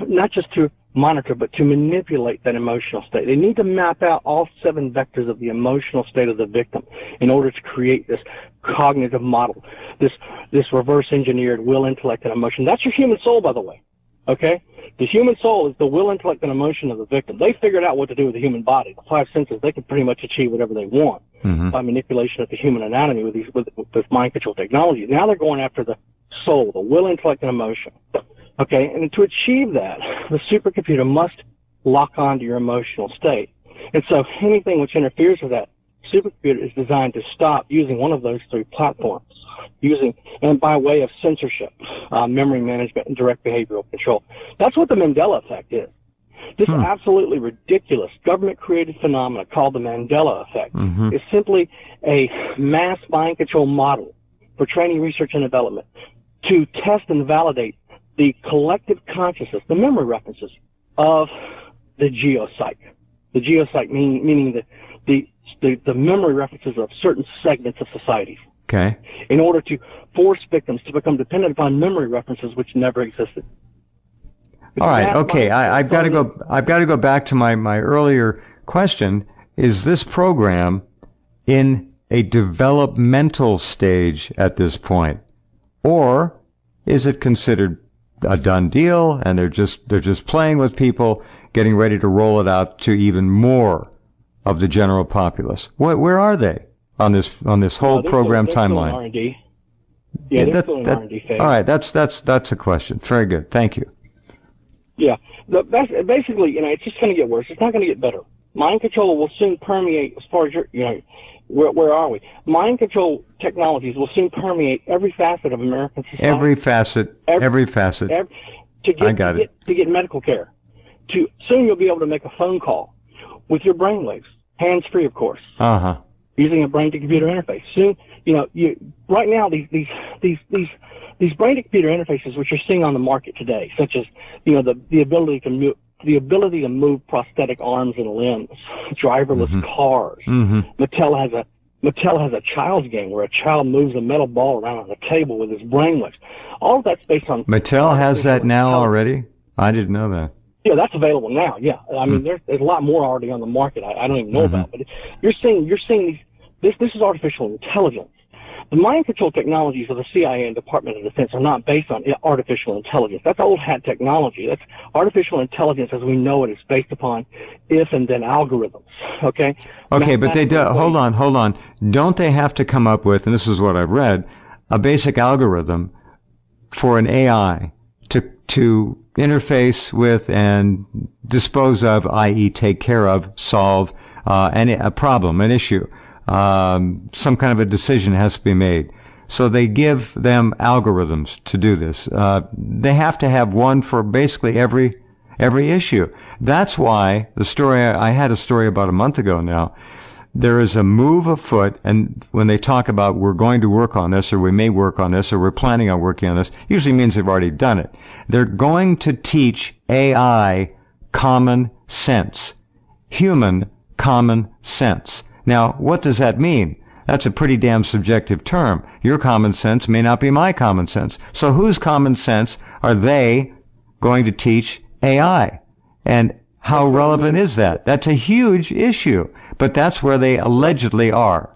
not just to monitor, but to manipulate that emotional state. They need to map out all 7 vectors of the emotional state of the victim in order to create this cognitive model, this reverse engineered will, intellect, and emotion. That's your human soul, by the way. Okay? The human soul is the will, intellect, and emotion of the victim. They figured out what to do with the human body. The 5 senses, they can pretty much achieve whatever they want by manipulation of the human anatomy with mind control technology. Now they're going after the soul, the will, intellect, and emotion. Okay, and to achieve that, the supercomputer must lock on to your emotional state. And so anything which interferes with that, supercomputer is designed to stop using one of those 3 platforms, and by way of censorship, memory management, and direct behavioral control. That's what the Mandela effect is. This absolutely ridiculous government-created phenomena called the Mandela effect is simply a mass mind control model for training, research, and development to test and validate the collective consciousness, the memory references of the geopsych. The geopsych meaning the memory references of certain segments of society. Okay. In order to force victims to become dependent upon memory references which never existed. All right. Okay. I've got to go back to my earlier question. Is this program in a developmental stage at this point, or is it considered a done deal and they're just playing with people, getting ready to roll it out to even more of the general populace? Where are they on this whole program timeline? R&D. Yeah, they're still in R&D phase. All right, that's a question. Very good. Thank you. Yeah, basically, it's just going to get worse. It's not going to get better. Mind control will soon permeate as far as where are we? Mind control technologies will soon permeate every facet of American society. Every facet. To get medical care. Soon you'll be able to make a phone call with your brainwaves, hands-free, of course. Using a brain-to-computer interface. Soon, right now these brain-to-computer interfaces, which you're seeing on the market today, such as the ability to move prosthetic arms and limbs, driverless cars. Mattel has a child's game where a child moves a metal ball around on a table with his brainwaves. All of that's based on... Mattel has that now already? I didn't know that. Yeah, that's available now, yeah. I mean, there's a lot more already on the market I don't even know about. But you're seeing this is artificial intelligence. The mind control technologies of the CIA and Department of Defense are not based on artificial intelligence. That's old hat technology. That's artificial intelligence as we know it is based upon if and then algorithms. Okay? Okay, but they do. Hold on. Don't they have to come up with, and this is what I've read, a basic algorithm for an AI to interface with and dispose of, i.e. take care of, solve a problem, an issue. Some kind of a decision has to be made. So they give them algorithms to do this. They have to have one for basically every issue. That's why I had a story about a month ago now. There is a move afoot, and when they talk about we're going to work on this, or we may work on this, or we're planning on working on this, usually means they've already done it. They're going to teach AI common sense. Human common sense. Now, what does that mean? That's a pretty damn subjective term. Your common sense may not be my common sense. So whose common sense are they going to teach AI? And how relevant is that? That's a huge issue. but that's where they allegedly are.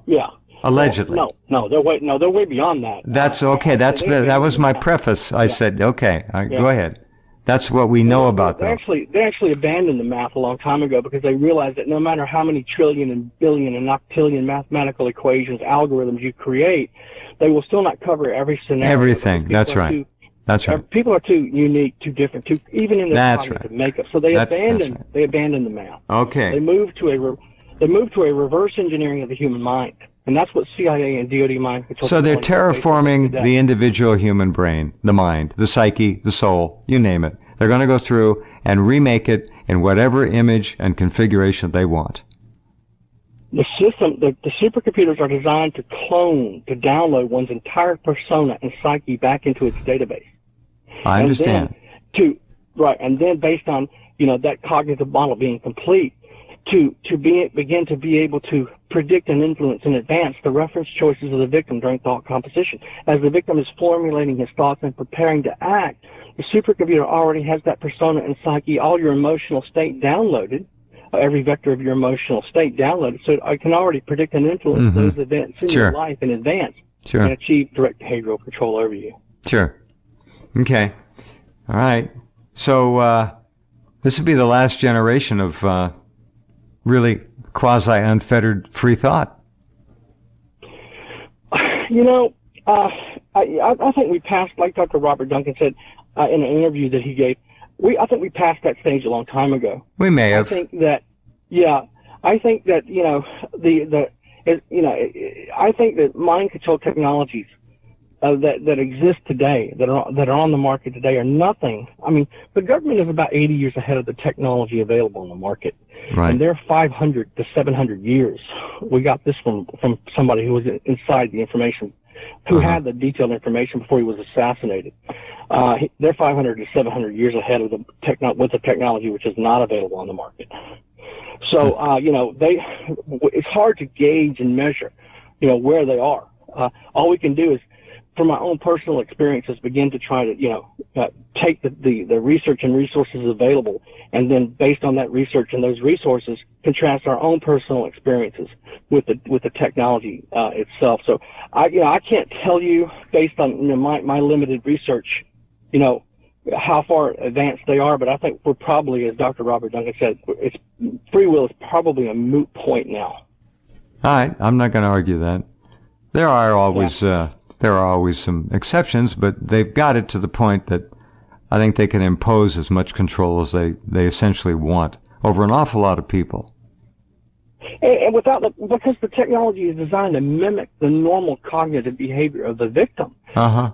Yeah. Allegedly. Well, no, they're way beyond that. That's okay. That was my preface. I said, okay, go ahead. That's what we know about them. They actually abandoned the math a long time ago because they realized that no matter how many trillion and billion and octillion mathematical equations, algorithms you create, they will still not cover every scenario. Everything. That's right. That's right. People are too unique, too different, even in their cognitive makeup. So they abandoned the math. Okay. They moved to a reverse engineering of the human mind. And that's what CIA and DOD Mind Control. So they're terraforming the individual human brain, the mind, the psyche, the soul, you name it. They're going to go through and remake it in whatever image and configuration they want. The system, the supercomputers are designed to clone, to download one's entire persona and psyche back into its database. I understand. And then based on, that cognitive model being complete, to begin to be able to predict and influence in advance the reference choices of the victim during thought composition. As the victim is formulating his thoughts and preparing to act, the supercomputer already has that persona and psyche, all your emotional state downloaded, every vector of your emotional state downloaded, so I can already predict and influence those events in your life in advance and achieve direct behavioral control over you. Sure. Okay. All right. So this would be the last generation of really quasi-unfettered free thought. I think we passed, like Dr. Robert Duncan said in an interview that he gave, I think we passed that stage a long time ago. We may have. I think that I think that mind control technologies that exist today, that are on the market today, are nothing. I mean, the government is about 80 years ahead of the technology available on the market, and they're 500 to 700 years. We got this from somebody who was inside the information, who had the detailed information before he was assassinated. They're 500 to 700 years ahead of with the technology which is not available on the market. So, it's hard to gauge and measure, where they are. All we can do is, from my own personal experiences, begin to try to, take the research and resources available, and then based on that research and those resources, contrast our own personal experiences with the technology itself. So I can't tell you based on my limited research, how far advanced they are, but I think we're probably, as Dr. Robert Duncan said, free will is probably a moot point now. All right, I'm not going to argue that. There are always some exceptions, but they've got it to the point that I think they can impose as much control as they essentially want over an awful lot of people. And because the technology is designed to mimic the normal cognitive behavior of the victim.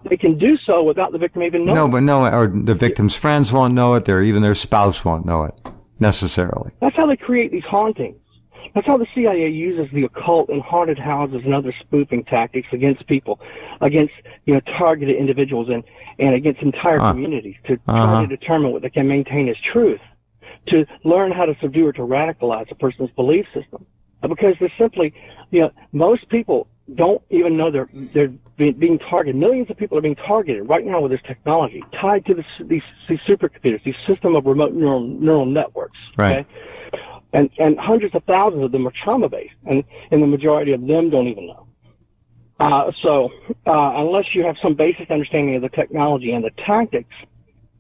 They can do so without the victim even knowing. Or the victim's friends won't know it, even their spouse won't know it, necessarily. That's how they create these hauntings. That's how the CIA uses the occult and haunted houses and other spoofing tactics against people, against targeted individuals and against entire communities to try to determine what they can maintain as truth, to learn how to subdue or to radicalize a person's belief system. Because they're simply, most people don't even know they're being targeted. Millions of people are being targeted right now with this technology tied to these supercomputers, these system of remote neural networks. Right. Okay? And hundreds of thousands of them are trauma-based, and the majority of them don't even know. So unless you have some basic understanding of the technology and the tactics,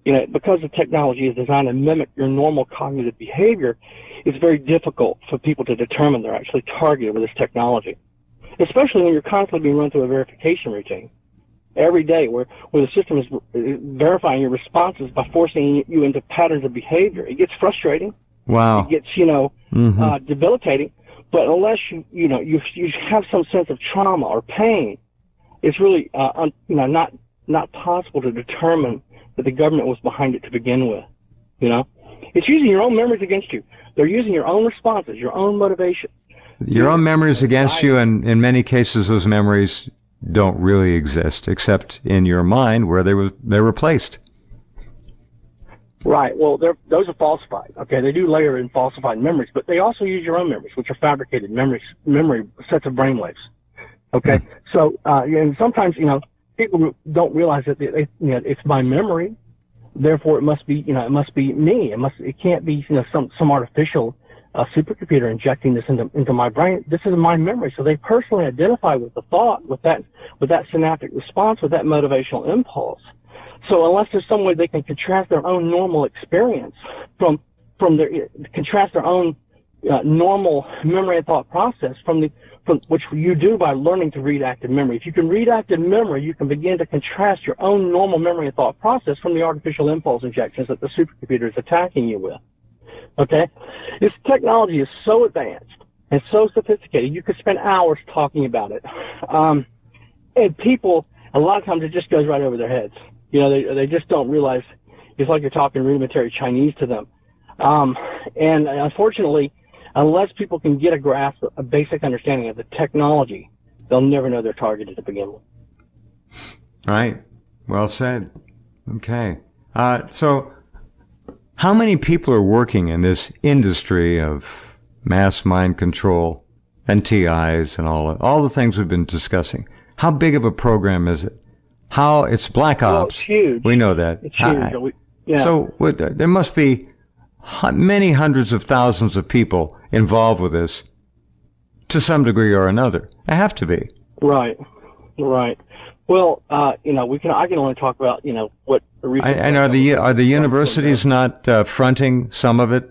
because the technology is designed to mimic your normal cognitive behavior, it's very difficult for people to determine they're actually targeted with this technology, especially when you're constantly being run through a verification routine every day where the system is verifying your responses by forcing you into patterns of behavior. It gets frustrating. Wow. It gets, debilitating. But unless you have some sense of trauma or pain, it's really, not possible to determine that the government was behind it to begin with. It's using your own memories against you. They're using your own responses, your own motivation. Your own memories against you, and in many cases, those memories don't really exist, except in your mind where they were placed. Right. Well, those are falsified. Okay, they do layer in falsified memories, but they also use your own memories, which are fabricated memory sets of brainwaves. Okay. So, and sometimes people don't realize that it's my memory, therefore it must be me. It can't be some artificial a supercomputer injecting this into my brain. This is my memory. So they personally identify with the thought, with that synaptic response, with that motivational impulse. So unless there's some way they can contrast their own normal experience from contrast their own normal memory and thought process from which you do by learning to read active memory. If you can read active memory, you can begin to contrast your own normal memory and thought process from the artificial impulse injections that the supercomputer is attacking you with. Okay? This technology is so advanced and so sophisticated, you could spend hours talking about it. And people, a lot of times it just goes right over their heads. You know, they just don't realize it's like you're talking rudimentary Chinese to them. And unfortunately, unless people can get a grasp, a basic understanding of the technology, they'll never know they're targeted to begin with. Right. Well said. Okay. So how many people are working in this industry of mass mind control and TIs and all the things we've been discussing? How big of a program is it? It's Black Ops. Well, it's huge. We know that. It's huge. Yeah. So there must be many hundreds of thousands of people involved with this to some degree or another. There have to be. Right. Well, I can only talk about, what the research. And are the universities not fronting some of it?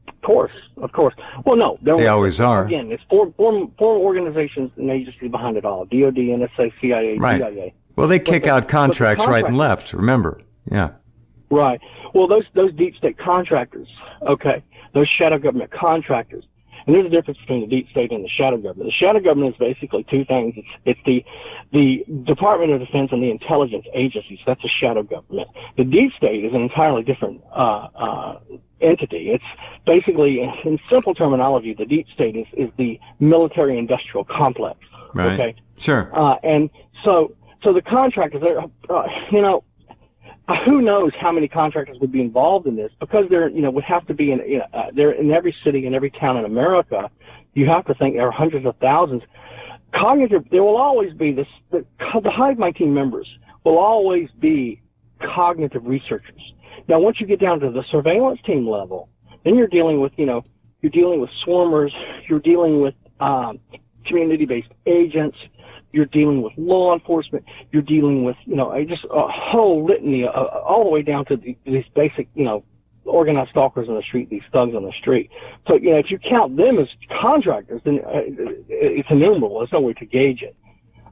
Of course. Well, no. They always are. Again, it's four organizations and agencies behind it all. DOD, NSA, CIA, right. CIA. Well, they kick out contracts right and left, remember. Yeah. Right. Well, those deep state contractors, okay, those shadow government contractors, and there's a difference between the deep state and the shadow government. The shadow government is basically two things. It's the Department of Defense and the intelligence agencies. That's a shadow government. The deep state is an entirely different entity. It's basically, in simple terminology, the deep state is the military industrial complex. Right. Okay. Sure. And so the contractors, who knows how many contractors would be involved in this, because would have to be they're in every city and every town in America. You have to think there are hundreds of thousands. There will always be the Hive Mind team members will always be cognitive researchers. Now, once you get down to the surveillance team level, then you're dealing with swarmers, you're dealing with community-based agents, you're dealing with law enforcement, you're dealing with, just a whole litany, all the way down to these basic, organized stalkers on the street, these thugs on the street. So, if you count them as contractors, then it's innumerable. There's no way to gauge it.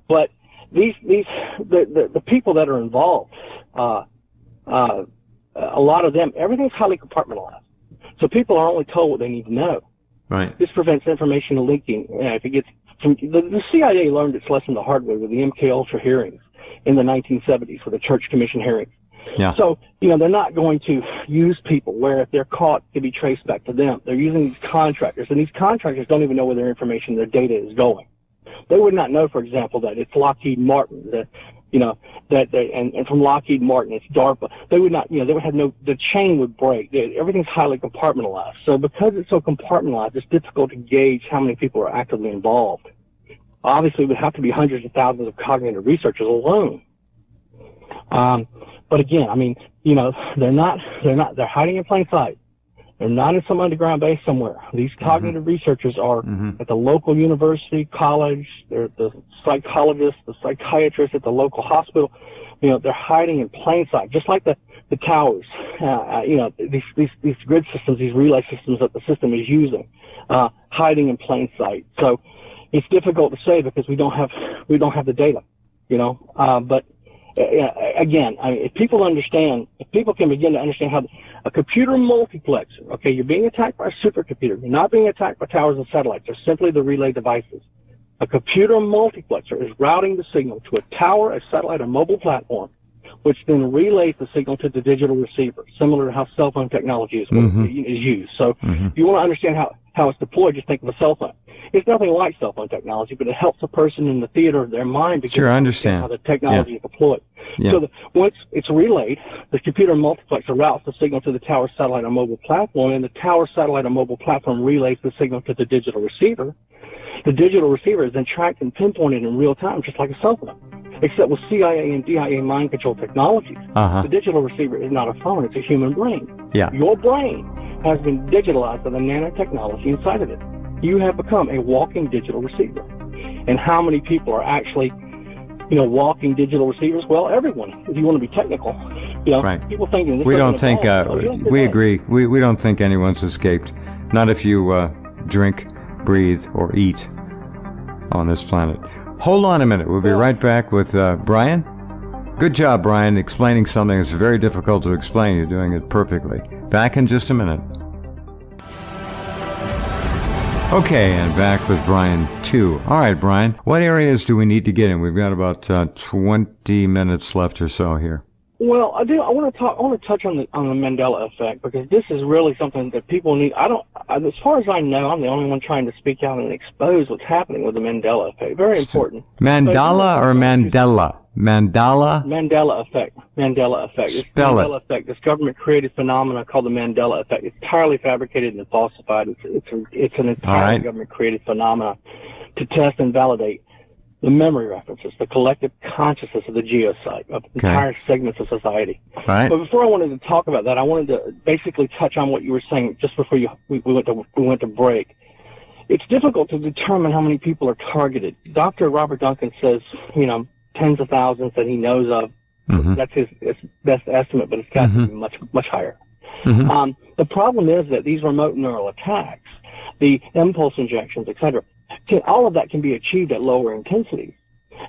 But the people that are involved, a lot of them, everything's highly compartmentalized. So people are only told what they need to know. Right. This prevents information leaking. If it gets the CIA learned its lesson the hard way with the MK Ultra hearings in the 1970s, with the Church Commission hearings. Yeah. So, they're not going to use people where if they're caught, it can be traced back to them. They're using these contractors, and these contractors don't even know where their information, their data is going. They would not know, for example, that it's Lockheed Martin, and from Lockheed Martin, it's DARPA. They would not, they would have the chain would break. Everything's highly compartmentalized. So because it's so compartmentalized, it's difficult to gauge how many people are actively involved. Obviously, it would have to be hundreds of thousands of cognitive researchers alone. But again, they're hiding in plain sight. They're not in some underground base somewhere. These cognitive researchers are at the local university, college. They're the psychologists, the psychiatrists at the local hospital. They're hiding in plain sight, just like the towers. These grid systems, these relay systems that the system is using, hiding in plain sight. So it's difficult to say because we don't have the data, but again, if people can begin to understand how a computer multiplexer, okay, you're being attacked by a supercomputer. You're not being attacked by towers and satellites. They're simply the relay devices. A computer multiplexer is routing the signal to a tower, a satellite, a mobile platform, which then relays the signal to the digital receiver, similar to how cell phone technology is used. So if you want to understand how it's deployed, just think of a cell phone. It's nothing like cell phone technology, but it helps a person in the theater of their mind to understand how the technology is deployed. Yeah. So once it's relayed, the computer multiplexer routes the signal to the tower, satellite, or mobile platform, and the tower, satellite, or mobile platform relays the signal to the digital receiver. The digital receiver is then tracked and pinpointed in real time, just like a cell phone, except with CIA and DIA mind control technologies. The digital receiver is not a phone, it's a human brain. Yeah. Your brain has been digitalized by the nanotechnology inside of it. You have become a walking digital receiver. And how many people are actually, walking digital receivers? Well, everyone, if you want to be technical. Right. People thinking this we don't think, we right. agree, we don't think anyone's escaped. Not if you drink, breathe, or eat on this planet. Hold on a minute. We'll be right back with Bryan. Good job, Bryan, explaining something that's very difficult to explain. You're doing it perfectly. Back in just a minute. Okay, and back with Bryan Tew. All right, Bryan, what areas do we need to get in? We've got about 20 minutes left or so here. Well, I want to touch on the Mandela effect, because this is really something that people need. As far as I know, I'm the only one trying to speak out and expose what's happening with the Mandela effect. Very important. Mandela or Mandela? Mandela? Mandela effect. Mandela effect. Spell Mandela effect. This government-created phenomenon called the Mandela effect. It's entirely fabricated and falsified. It's an entirely government-created phenomenon to test and validate the memory references, the collective consciousness of the geopsych, of entire segments of society. Right. But before I wanted to talk about that, I wanted to basically touch on what you were saying just before we went to break. It's difficult to determine how many people are targeted. Dr. Robert Duncan says, tens of thousands that he knows of. Mm-hmm. That's his best estimate, but it's got to be much, much higher. Mm-hmm. The problem is that these remote neural attacks, the impulse injections, etc., all of that can be achieved at lower intensities.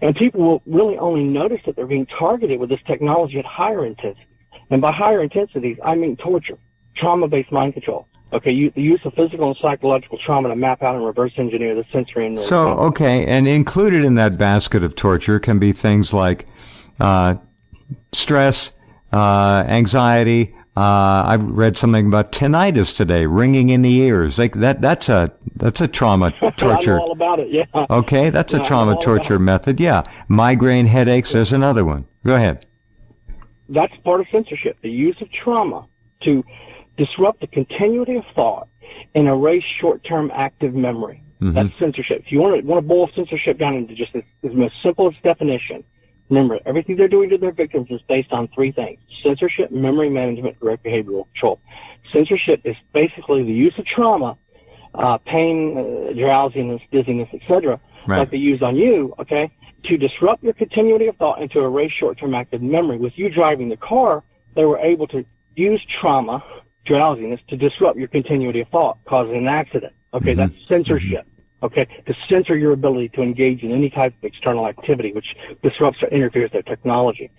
And people will really only notice that they're being targeted with this technology at higher intensities. And by higher intensities, I mean torture, trauma-based mind control. Okay, the use of physical and psychological trauma to map out and reverse engineer the sensory and and included in that basket of torture can be things like stress, anxiety. I've read something about tinnitus today, ringing in the ears. Like that's a trauma torture. I know all about it. Yeah. Okay, that's a trauma torture method. Yeah, migraine headaches. There's another one. Go ahead. That's part of censorship. The use of trauma to disrupt the continuity of thought and erase short-term active memory. Mm-hmm. That's censorship. If you want to boil censorship down into just the most simplest definition, remember, everything they're doing to their victims is based on three things: censorship, memory management, direct behavioral control. Censorship is basically the use of trauma, pain, drowsiness, dizziness, etc., like they use on you, okay, to disrupt your continuity of thought and to erase short-term active memory. With you driving the car, they were able to use trauma, drowsiness, to disrupt your continuity of thought, causing an accident. Okay, that's censorship. Okay, to censor your ability to engage in any type of external activity which disrupts or interferes with their technology,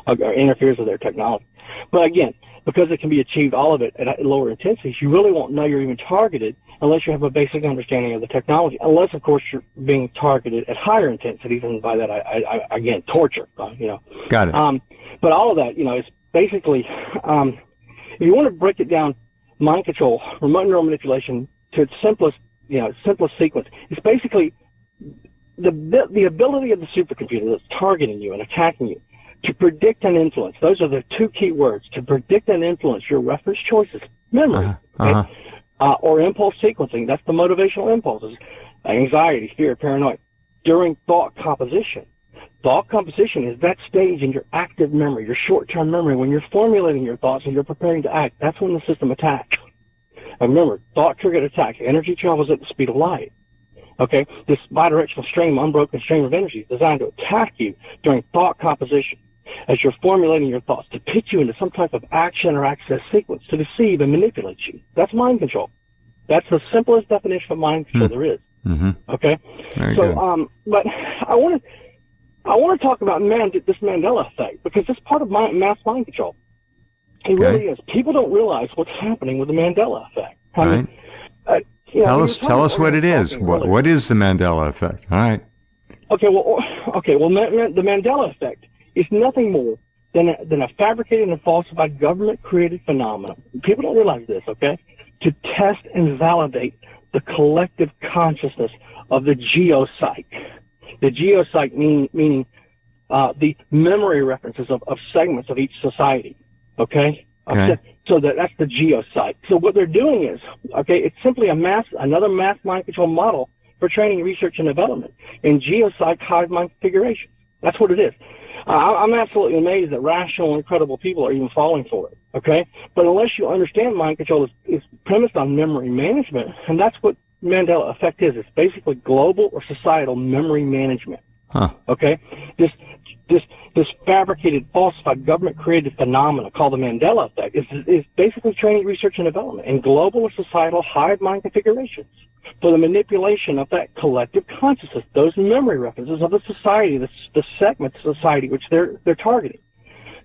or interferes with their technology. But again, because it can be achieved, all of it at lower intensities, you really won't know you're even targeted unless you have a basic understanding of the technology, unless, of course, you're being targeted at higher intensities, and by that, I again, torture, Got it. But all of that, is basically, if you want to break it down, mind control, remote neural manipulation, to its simplest sequence, it's basically the ability of the supercomputer that's targeting you and attacking you to predict and influence. Those are the two key words: to predict and influence your reference choices, memory, or impulse sequencing. That's the motivational impulses, anxiety, fear, paranoia, during thought composition. Thought composition is that stage in your active memory, your short-term memory, when you're formulating your thoughts and you're preparing to act. That's when the system attacks. And remember, thought-triggered attack. Energy travels at the speed of light. Okay? This bidirectional stream, unbroken stream of energy is designed to attack you during thought composition as you're formulating your thoughts, to pitch you into some type of action or access sequence, to deceive and manipulate you. That's mind control. That's the simplest definition of mind control there is. Mm-hmm. Okay? Very good. But I want to talk about this Mandela effect, because it's part of mass mind control. It really is. People don't realize what's happening with the Mandela effect. Tell us what it is. What is the Mandela effect? All right. Okay. Well, the Mandela effect is nothing more than a fabricated and falsified government-created phenomenon. People don't realize this. Okay, to test and validate the collective consciousness of the geopsych. The geopsych meaning the memory references of segments of each society. Okay? So that's the geopsych. So what they're doing is, it's simply another mass mind control model for training, research, and development in geopsych hive mind configuration. That's what it is. I'm absolutely amazed that rational and credible people are even falling for it. Okay? But unless you understand mind control is premised on memory management, and that's what Mandela effect is. It's basically global or societal memory management. Huh. Okay? This fabricated, falsified, government-created phenomena called the Mandela effect is basically training, research, and development in global or societal hive mind configurations for the manipulation of that collective consciousness, those memory references of the society, the segment of society which they're targeting,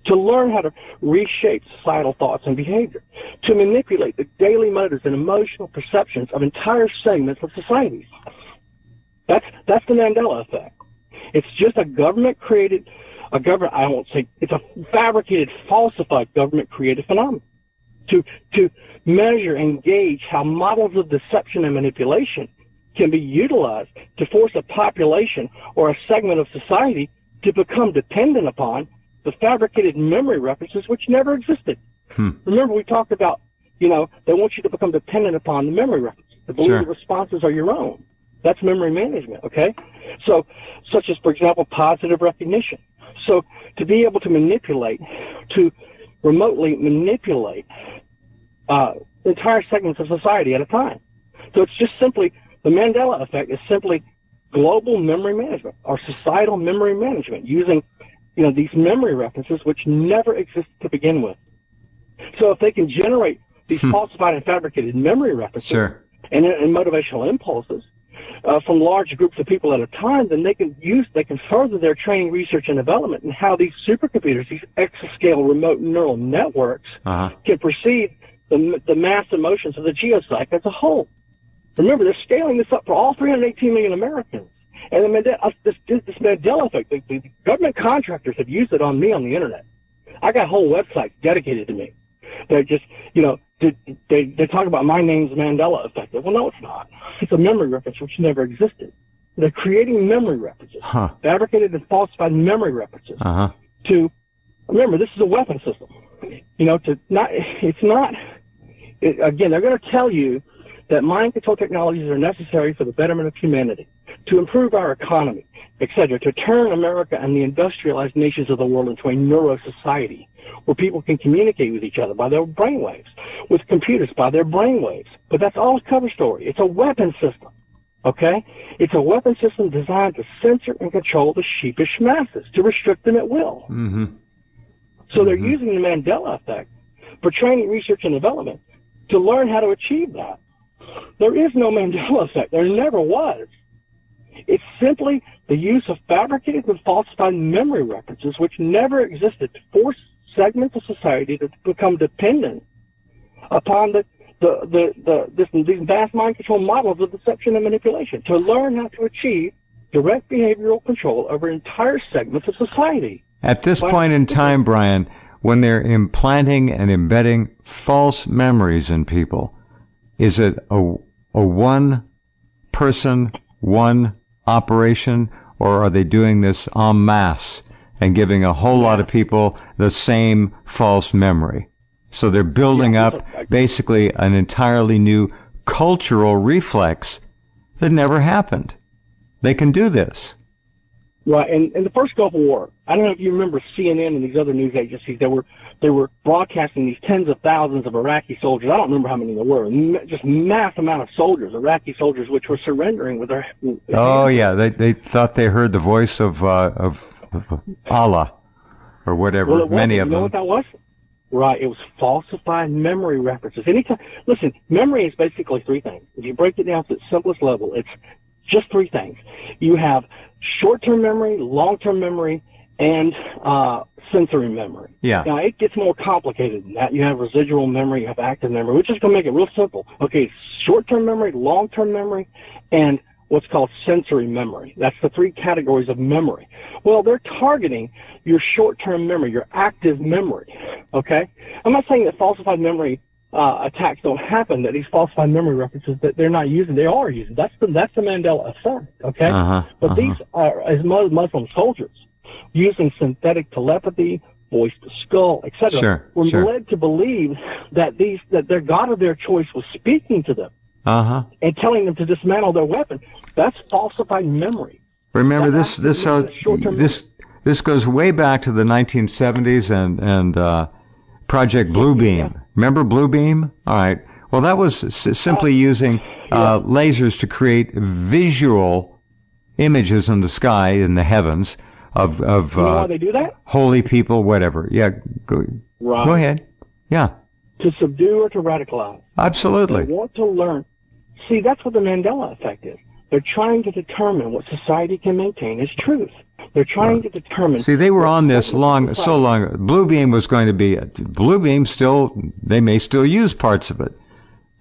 to learn how to reshape societal thoughts and behavior, to manipulate the daily motives and emotional perceptions of entire segments of societies. That's the Mandela effect. It's just a government-created, I won't say, it's a fabricated, falsified government-created phenomenon to measure and gauge how models of deception and manipulation can be utilized to force a population or a segment of society to become dependent upon the fabricated memory references which never existed. Remember, we talked about, they want you to become dependent upon the memory references, to believe the responses are your own. That's memory management, okay? So, such as, for example, positive recognition. So, to be able to remotely manipulate entire segments of society at a time. So it's just simply, the Mandela effect is simply global memory management or societal memory management using, these memory references which never existed to begin with. So if they can generate these falsified and fabricated memory references and motivational impulses from large groups of people at a time, then they can further their training, research, and development and how these supercomputers, these exascale remote neural networks, can perceive the mass emotions of the geopsych as a whole. Remember, they're scaling this up for all 318 million Americans. And this Mandela effect, the government contractors have used it on me on the internet. I got whole websites dedicated to me. They're just, they talk about my name's Mandela effect. Well, no, it's not. It's a memory reference which never existed. They're creating memory references, fabricated and falsified memory references. Remember, this is a weapon system. Again, they're going to tell you that mind control technologies are necessary for the betterment of humanity, to improve our economy, etc., to turn America and the industrialized nations of the world into a neuro-society where people can communicate with each other by their brainwaves, with computers by their brainwaves. But that's all a cover story. It's a weapon system, okay? It's a weapon system designed to censor and control the sheepish masses, to restrict them at will. So they're using the Mandela effect for training, research, and development to learn how to achieve that. There is no Mandela effect. There never was. It's simply the use of fabricated and falsified memory references which never existed to force segments of society to become dependent upon these vast mind control models of deception and manipulation, to learn how to achieve direct behavioral control over entire segments of society. At this point in time, Brian, when they're implanting and embedding false memories in people, is it a one person, one operation, or are they doing this en masse and giving a whole lot of people the same false memory? So they're building up basically an entirely new cultural reflex that never happened. They can do this. Right, and in the first Gulf War, I don't know if you remember CNN and these other news agencies, they were broadcasting these tens of thousands of Iraqi soldiers. I don't remember how many there were. Just mass amount of soldiers, Iraqi soldiers, which were surrendering with their. Oh yeah, they thought they heard the voice of Allah, or whatever. Well, many of them. You know what that was? Right, it was falsified memory references. Listen, memory is basically three things. If you break it down to its simplest level, it's just three things. You have short-term memory, long-term memory, and sensory memory. Yeah. Now, it gets more complicated than that. You have residual memory, you have active memory. We're just going to make it real simple. Okay, short-term memory, long-term memory, and what's called sensory memory. That's the three categories of memory. Well, they're targeting your short-term memory, your active memory, okay? I'm not saying that falsified memory attacks don't happen, that these falsified memory references that they're not using, they are using. That's the Mandela effect, okay? But these are, as Muslim soldiers, using synthetic telepathy, voice to skull, etc., were led to believe that their God of their choice was speaking to them and telling them to dismantle their weapon. That's falsified memory. Remember, this goes way back to the 1970s and Project Bluebeam. Yeah. Remember Bluebeam? All right. Well, that was simply using lasers to create visual images in the sky, in the heavens, of you know why they do that? Holy people, whatever. Yeah, go ahead. Yeah. To subdue or to radicalize. Absolutely. They want to learn. See, that's what the Mandela effect is. They're trying to determine what society can maintain as truth. They're trying to determine. See, they were on this so long. Bluebeam was going to be Bluebeam. Still, they may still use parts of it.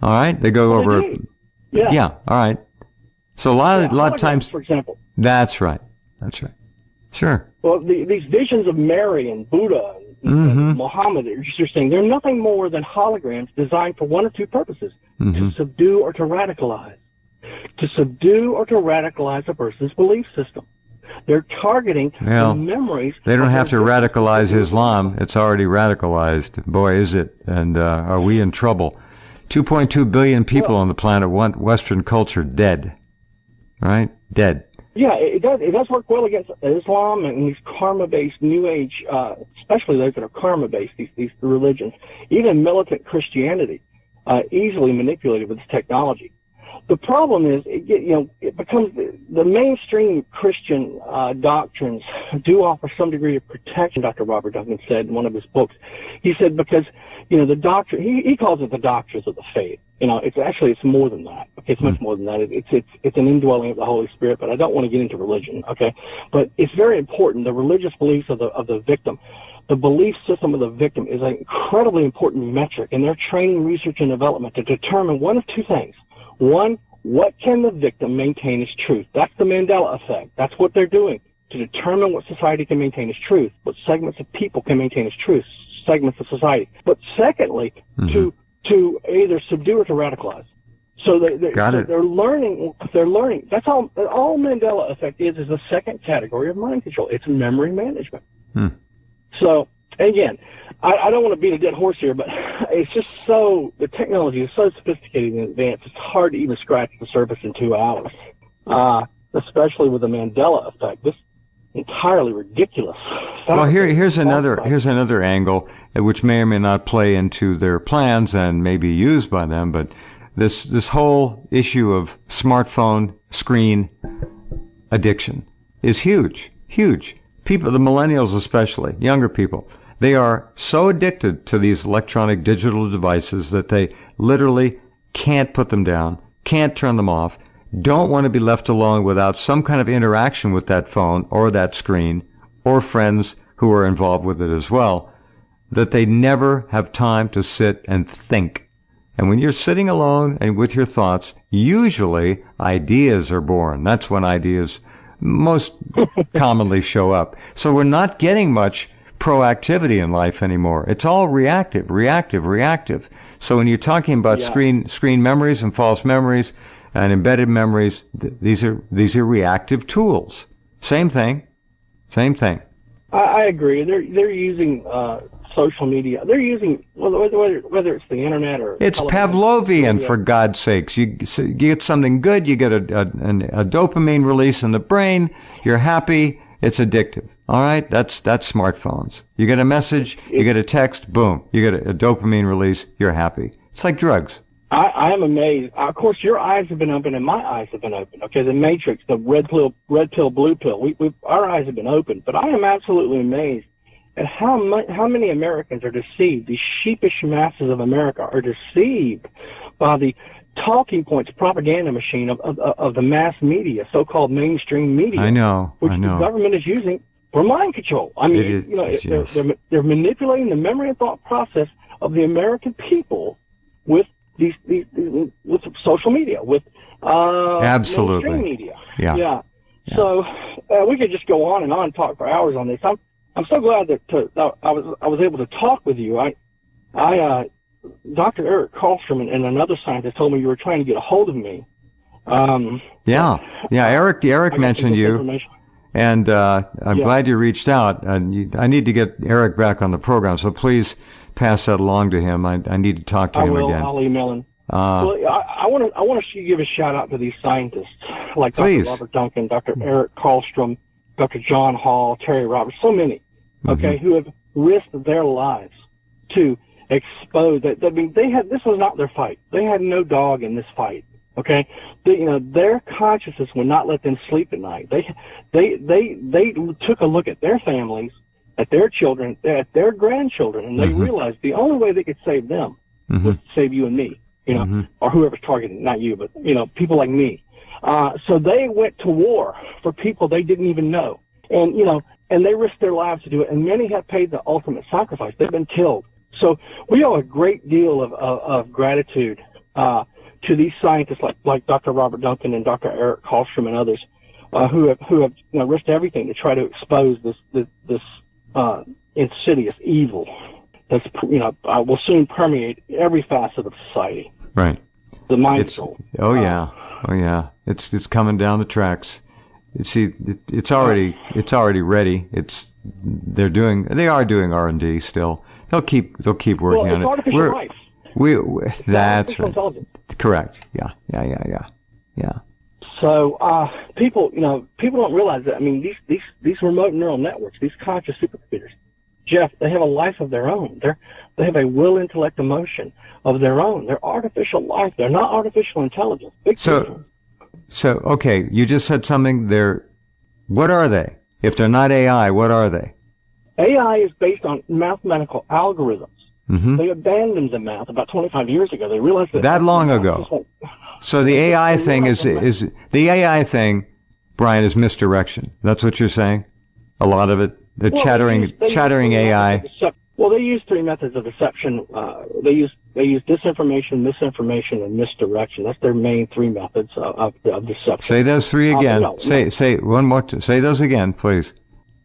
All right, they go over. Yeah. All right. So a lot of times, for example. That's right. Sure. Well, these visions of Mary and Buddha and Muhammad, you're saying they're nothing more than holograms designed for one of two purposes: to subdue or to radicalize. To subdue or to radicalize a person's belief system. They're targeting the memories. They don't have to radicalize Islam. It's already radicalized. Boy, is it. And are we in trouble? 2.2 billion people on the planet want Western culture dead. Right? Dead. Yeah, it does work well against Islam and these karma-based New Age, especially those that are karma-based, these religions. Even militant Christianity, easily manipulated with this technology. The problem is, it becomes the mainstream Christian doctrines do offer some degree of protection. Dr. Robert Duncan said in one of his books. He said because the doctrine he calls it the doctrines of the faith. It's more than that. Okay, it's much more than that. It's an indwelling of the Holy Spirit. But I don't want to get into religion. Okay, but it's very important. The religious beliefs of the victim. The belief system of the victim is an incredibly important metric in their training, research, and development to determine one of two things. One, what can the victim maintain as truth? That's the Mandela effect. That's what they're doing to determine what society can maintain as truth, what segments of people can maintain as truth, segments of society. But secondly, to either subdue or to radicalize. So they're learning. That's all. All Mandela effect is the second category of mind control. It's memory management. So again, I don't want to beat a dead horse here, but it's just the technology is so sophisticated and advanced, it's hard to even scratch the surface in 2 hours, especially with the Mandela effect. This entirely ridiculous. Well, here's another angle, which may or may not play into their plans and may be used by them, but this whole issue of smartphone screen addiction is huge. People, the millennials especially, younger people, they are so addicted to these electronic digital devices that they literally can't put them down, can't turn them off, don't want to be left alone without some kind of interaction with that phone or that screen or friends who are involved with it as well, that they never have time to sit and think. And when you're sitting alone and with your thoughts, usually ideas are born. That's when ideas most commonly show up. So we're not getting much proactivity in life anymore. It's all reactive. So when you're talking about screen memories and false memories and embedded memories, these are reactive tools. Same thing. I agree. They're using social media. They're using whether it's the internet or it's Pavlovian, for God's sakes. You get something good, you get a dopamine release in the brain. You're happy. It's addictive. All right, that's smartphones. You get a message, you get a text, boom, you get a dopamine release. You're happy. It's like drugs. I am amazed. Of course, your eyes have been open and my eyes have been open. Okay, the matrix, the red pill, blue pill. Our eyes have been open, but I am absolutely amazed at how many Americans are deceived. These sheepish masses of America are deceived by the talking points propaganda machine of the mass media, so-called mainstream media. I know. The government is using for mind control. I mean, they're manipulating the memory and thought process of the American people with these with social media, with absolutely mainstream media. Yeah. So we could just go on and talk for hours on this. I'm so glad that I was able to talk with you. Dr. Eric Karlstrom and another scientist told me you were trying to get a hold of me. Eric mentioned you, and I'm glad you reached out. And I need to get Eric back on the program, so please pass that along to him. I need to talk to him again. I'll email him. I want to give a shout out to these scientists like Dr. Robert Duncan, Dr. Eric Karlstrom, Dr. John Hall, Terry Roberts, so many, who have risked their lives to expose that. I mean, this was not their fight. They had no dog in this fight. Okay, their consciousness would not let them sleep at night. They took a look at their families, at their children, at their grandchildren, and they realized the only way they could save them was to save you and me, or whoever's targeted, not you, but people like me. So they went to war for people they didn't even know, and they risked their lives to do it. And many have paid the ultimate sacrifice. They've been killed. So we owe a great deal of gratitude to these scientists like Dr. Robert Duncan and Dr. Eric Hallstrom and others who have risked everything to try to expose this insidious evil that's will soon permeate every facet of society. Right. The mind control. Oh yeah. It's coming down the tracks. It's already ready. They are doing R&D still. They'll keep working on it. Artificial life. That's right. Correct. Yeah. So people don't realize that. I mean, these remote neural networks, these conscious supercomputers, Jeff, they have a life of their own. They have a will, intellect, emotion of their own. They're artificial life. They're not artificial intelligence. So okay, you just said something. What are they? If they're not AI, what are they? AI is based on mathematical algorithms. They abandoned the math about 25 years ago. They realized that long ago. So the AI thing is the AI thing, Brian, is misdirection. That's what you're saying. A lot of it, chattering AI. Well, they use three methods of deception. They use disinformation, misinformation, and misdirection. That's their main three methods of deception. Say those three again. Say one more. Say those again, please.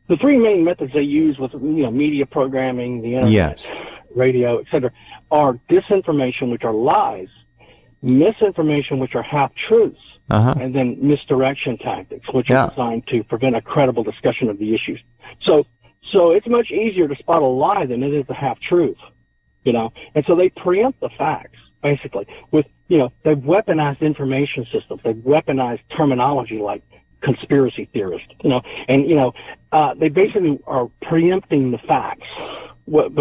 The three main methods they use with media programming, the internet, radio, etc., are disinformation, which are lies, misinformation, which are half-truths, and then misdirection tactics, which are designed to prevent a credible discussion of the issues. So it's much easier to spot a lie than it is a half-truth, And so they preempt the facts, basically, with, they've weaponized information systems. They've weaponized terminology like conspiracy theorist, they basically are preempting the facts. With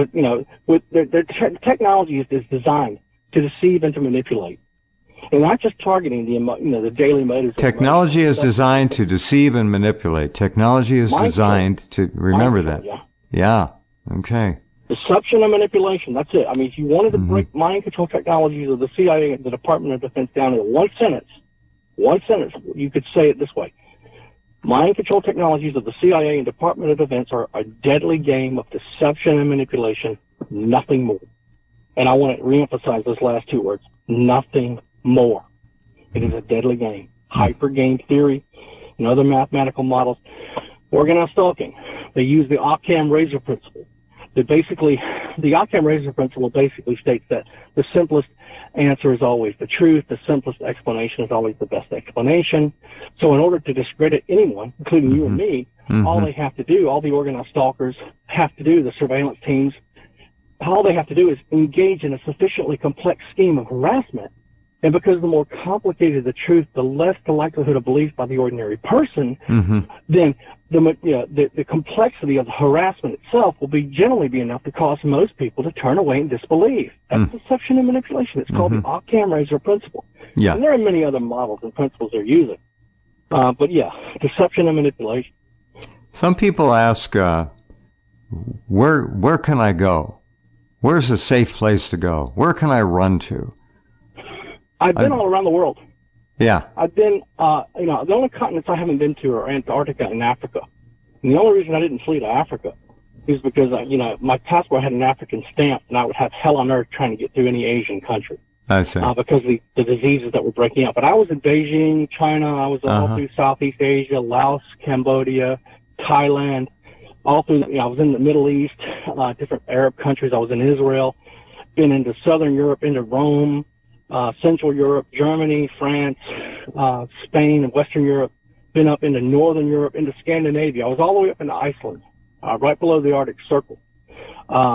their technology is designed to deceive and to manipulate, and not just targeting the daily motives. Technology is designed to deceive and manipulate. Technology is designed to remember that. Yeah. Okay. Deception and manipulation. That's it. I mean, if you wanted to break mind control technologies of the CIA and the Department of Defense down into one sentence, you could say it this way. Mind control technologies of the CIA and Department of Defense are a deadly game of deception and manipulation, nothing more. And I want to reemphasize those last two words, nothing more. It is a deadly game. Hyper game theory and other mathematical models. Organized stalking. They use the Occam razor principle. The Occam razor principle basically states that the simplest answer is always the truth. The simplest explanation is always the best explanation. So in order to discredit anyone, including you and me, all they have to do, all the organized stalkers have to do, the surveillance teams, all they have to do is engage in a sufficiently complex scheme of harassment. And because the more complicated the truth, the less the likelihood of belief by the ordinary person, then the complexity of the harassment itself will generally be enough to cause most people to turn away and disbelieve. That's deception and manipulation. It's called the Occam razor principle. Yeah. And there are many other models and principles they're using. But deception and manipulation. Some people ask, where can I go? Where's a safe place to go? Where can I run to? I've been all around the world. Yeah. I've been, the only continents I haven't been to are Antarctica and Africa. And the only reason I didn't flee to Africa is because, my passport had an African stamp, and I would have hell on earth trying to get through any Asian country. I see. Because the diseases that were breaking out. But I was in Beijing, China. I was all through Southeast Asia, Laos, Cambodia, Thailand, all through, I was in the Middle East, different Arab countries. I was in Israel, been into Southern Europe, into Rome, Central Europe, Germany, France, Spain, and Western Europe, been up into Northern Europe, into Scandinavia. I was all the way up into Iceland, right below the Arctic Circle.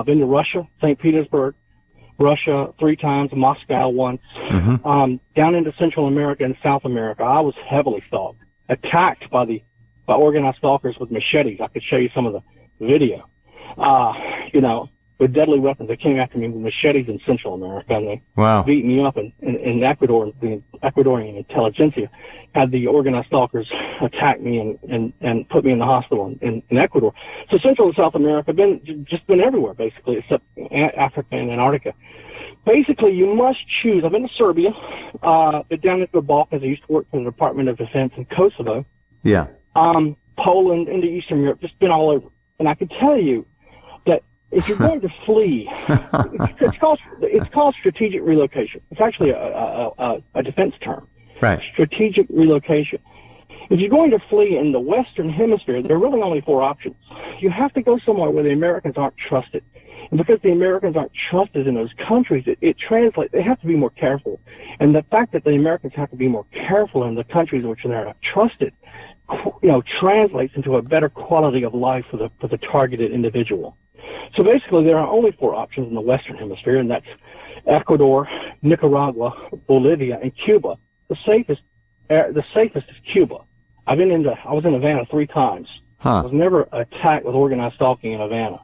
Been to Russia, St. Petersburg, Russia 3 times, Moscow once, down into Central America and South America. I was heavily stalked, attacked by organized stalkers with machetes. I could show you some of the video. with deadly weapons. They came after me with machetes in Central America, and they Wow. beat me up in Ecuador. The Ecuadorian intelligentsia had the organized stalkers attack me and put me in the hospital in Ecuador. So Central and South America have been everywhere, basically, except Africa and Antarctica. Basically, you must choose. I've been to Serbia, been down into the Balkans. I used to work for the Department of Defense in Kosovo. Yeah. Poland, into Eastern Europe, just been all over. And I can tell you that if you're going to flee, it's called strategic relocation. It's actually a defense term. Right. Strategic relocation. If you're going to flee in the Western Hemisphere, there are really only 4 options. You have to go somewhere where the Americans aren't trusted. And because the Americans aren't trusted in those countries, it translates, they have to be more careful. And the fact that the Americans have to be more careful in the countries which they're not trusted, translates into a better quality of life for the targeted individual. So basically, there are only 4 options in the Western Hemisphere, and that's Ecuador, Nicaragua, Bolivia, and Cuba. The safest is Cuba. I was in Havana 3 times. I was never attacked with organized stalking in Havana,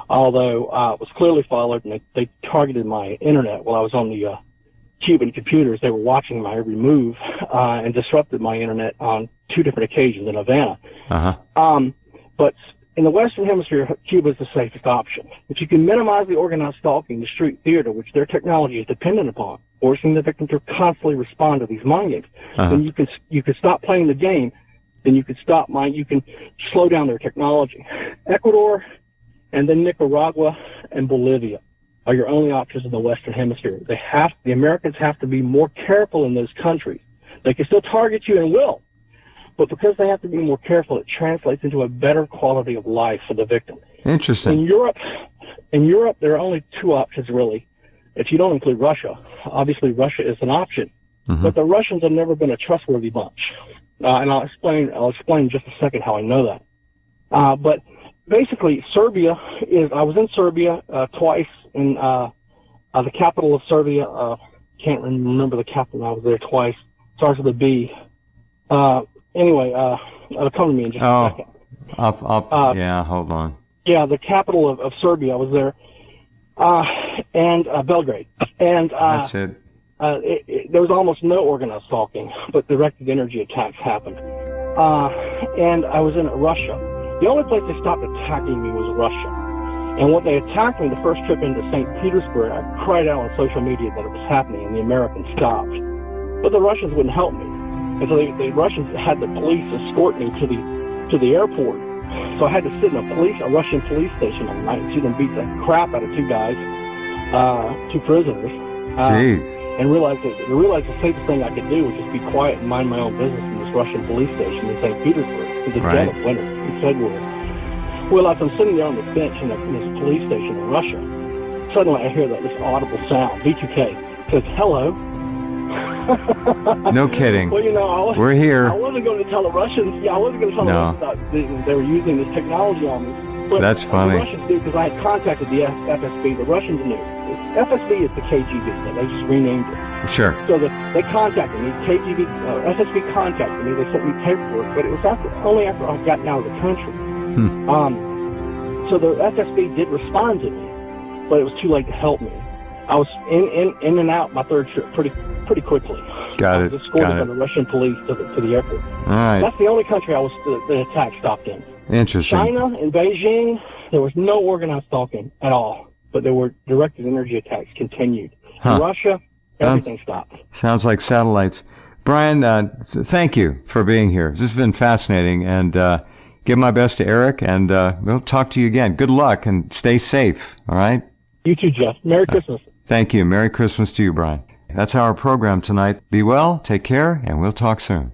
although it was clearly followed, and they targeted my internet while I was on the Cuban computers. They were watching my every move and disrupted my internet on 2 different occasions in Havana. But in the Western Hemisphere, Cuba is the safest option. If you can minimize the organized stalking, the street theater, which their technology is dependent upon, forcing the victim to constantly respond to these mind games, then you can stop playing the game. Then you can you can slow down their technology. Ecuador, and then Nicaragua and Bolivia are your only options in the Western Hemisphere. The Americans have to be more careful in those countries. They can still target you and will, but because they have to be more careful, it translates into a better quality of life for the victim. Interesting. In Europe, there are only 2 options really. If you don't include Russia, obviously Russia is an option, but the Russians have never been a trustworthy bunch. And I'll explain in just a second how I know that. But basically, Serbia I was in Serbia twice, in the capital of Serbia. Can't remember the capital. I was there twice. Starts with a B. Anyway, it'll come to me in just a second. Yeah, hold on. Yeah, the capital of Serbia. I was there, and Belgrade. And that's it. There was almost no organized stalking, but directed energy attacks happened. And I was in Russia. The only place they stopped attacking me was Russia. And when they attacked me the first trip into St. Petersburg, I cried out on social media that it was happening, and the Americans stopped. But the Russians wouldn't help me. And so the Russians had the police escort me to the airport. So I had to sit in a Russian police station all night and see them beat the crap out of 2 guys, 2 prisoners. And realized the safest thing I could do was just be quiet and mind my own business in this Russian police station in St. Petersburg in the dead of winter in February. Well, as I'm sitting there on this bench in this police station in Russia, suddenly I hear this audible sound, V2K, says, "Hello." No kidding. Well, we're here. I wasn't going to tell the Russians. Yeah, I wasn't going to tell the Russians that they were using this technology on me. But that's funny. The Russians knew because I had contacted the FSB. The Russians knew. FSB is the KGB. They just renamed it. Sure. So they contacted me. FSB contacted me. They sent me paperwork, but it was only after I got out of the country. So the FSB did respond to me, but it was too late to help me. I was in and out my 3rd trip pretty quickly. Got it. I was escorted by the Russian police to the airport. All right. That's the only country the attack stopped in. Interesting. China and Beijing, there was no organized stalking at all, but there were directed energy attacks continued. In Russia, everything stopped. Sounds like satellites. Bryan, thank you for being here. This has been fascinating, and give my best to Eric, and we'll talk to you again. Good luck, and stay safe, all right? You too, Jeff. Merry Christmas. Thank you. Merry Christmas to you, Bryan. That's our program tonight. Be well, take care, and we'll talk soon.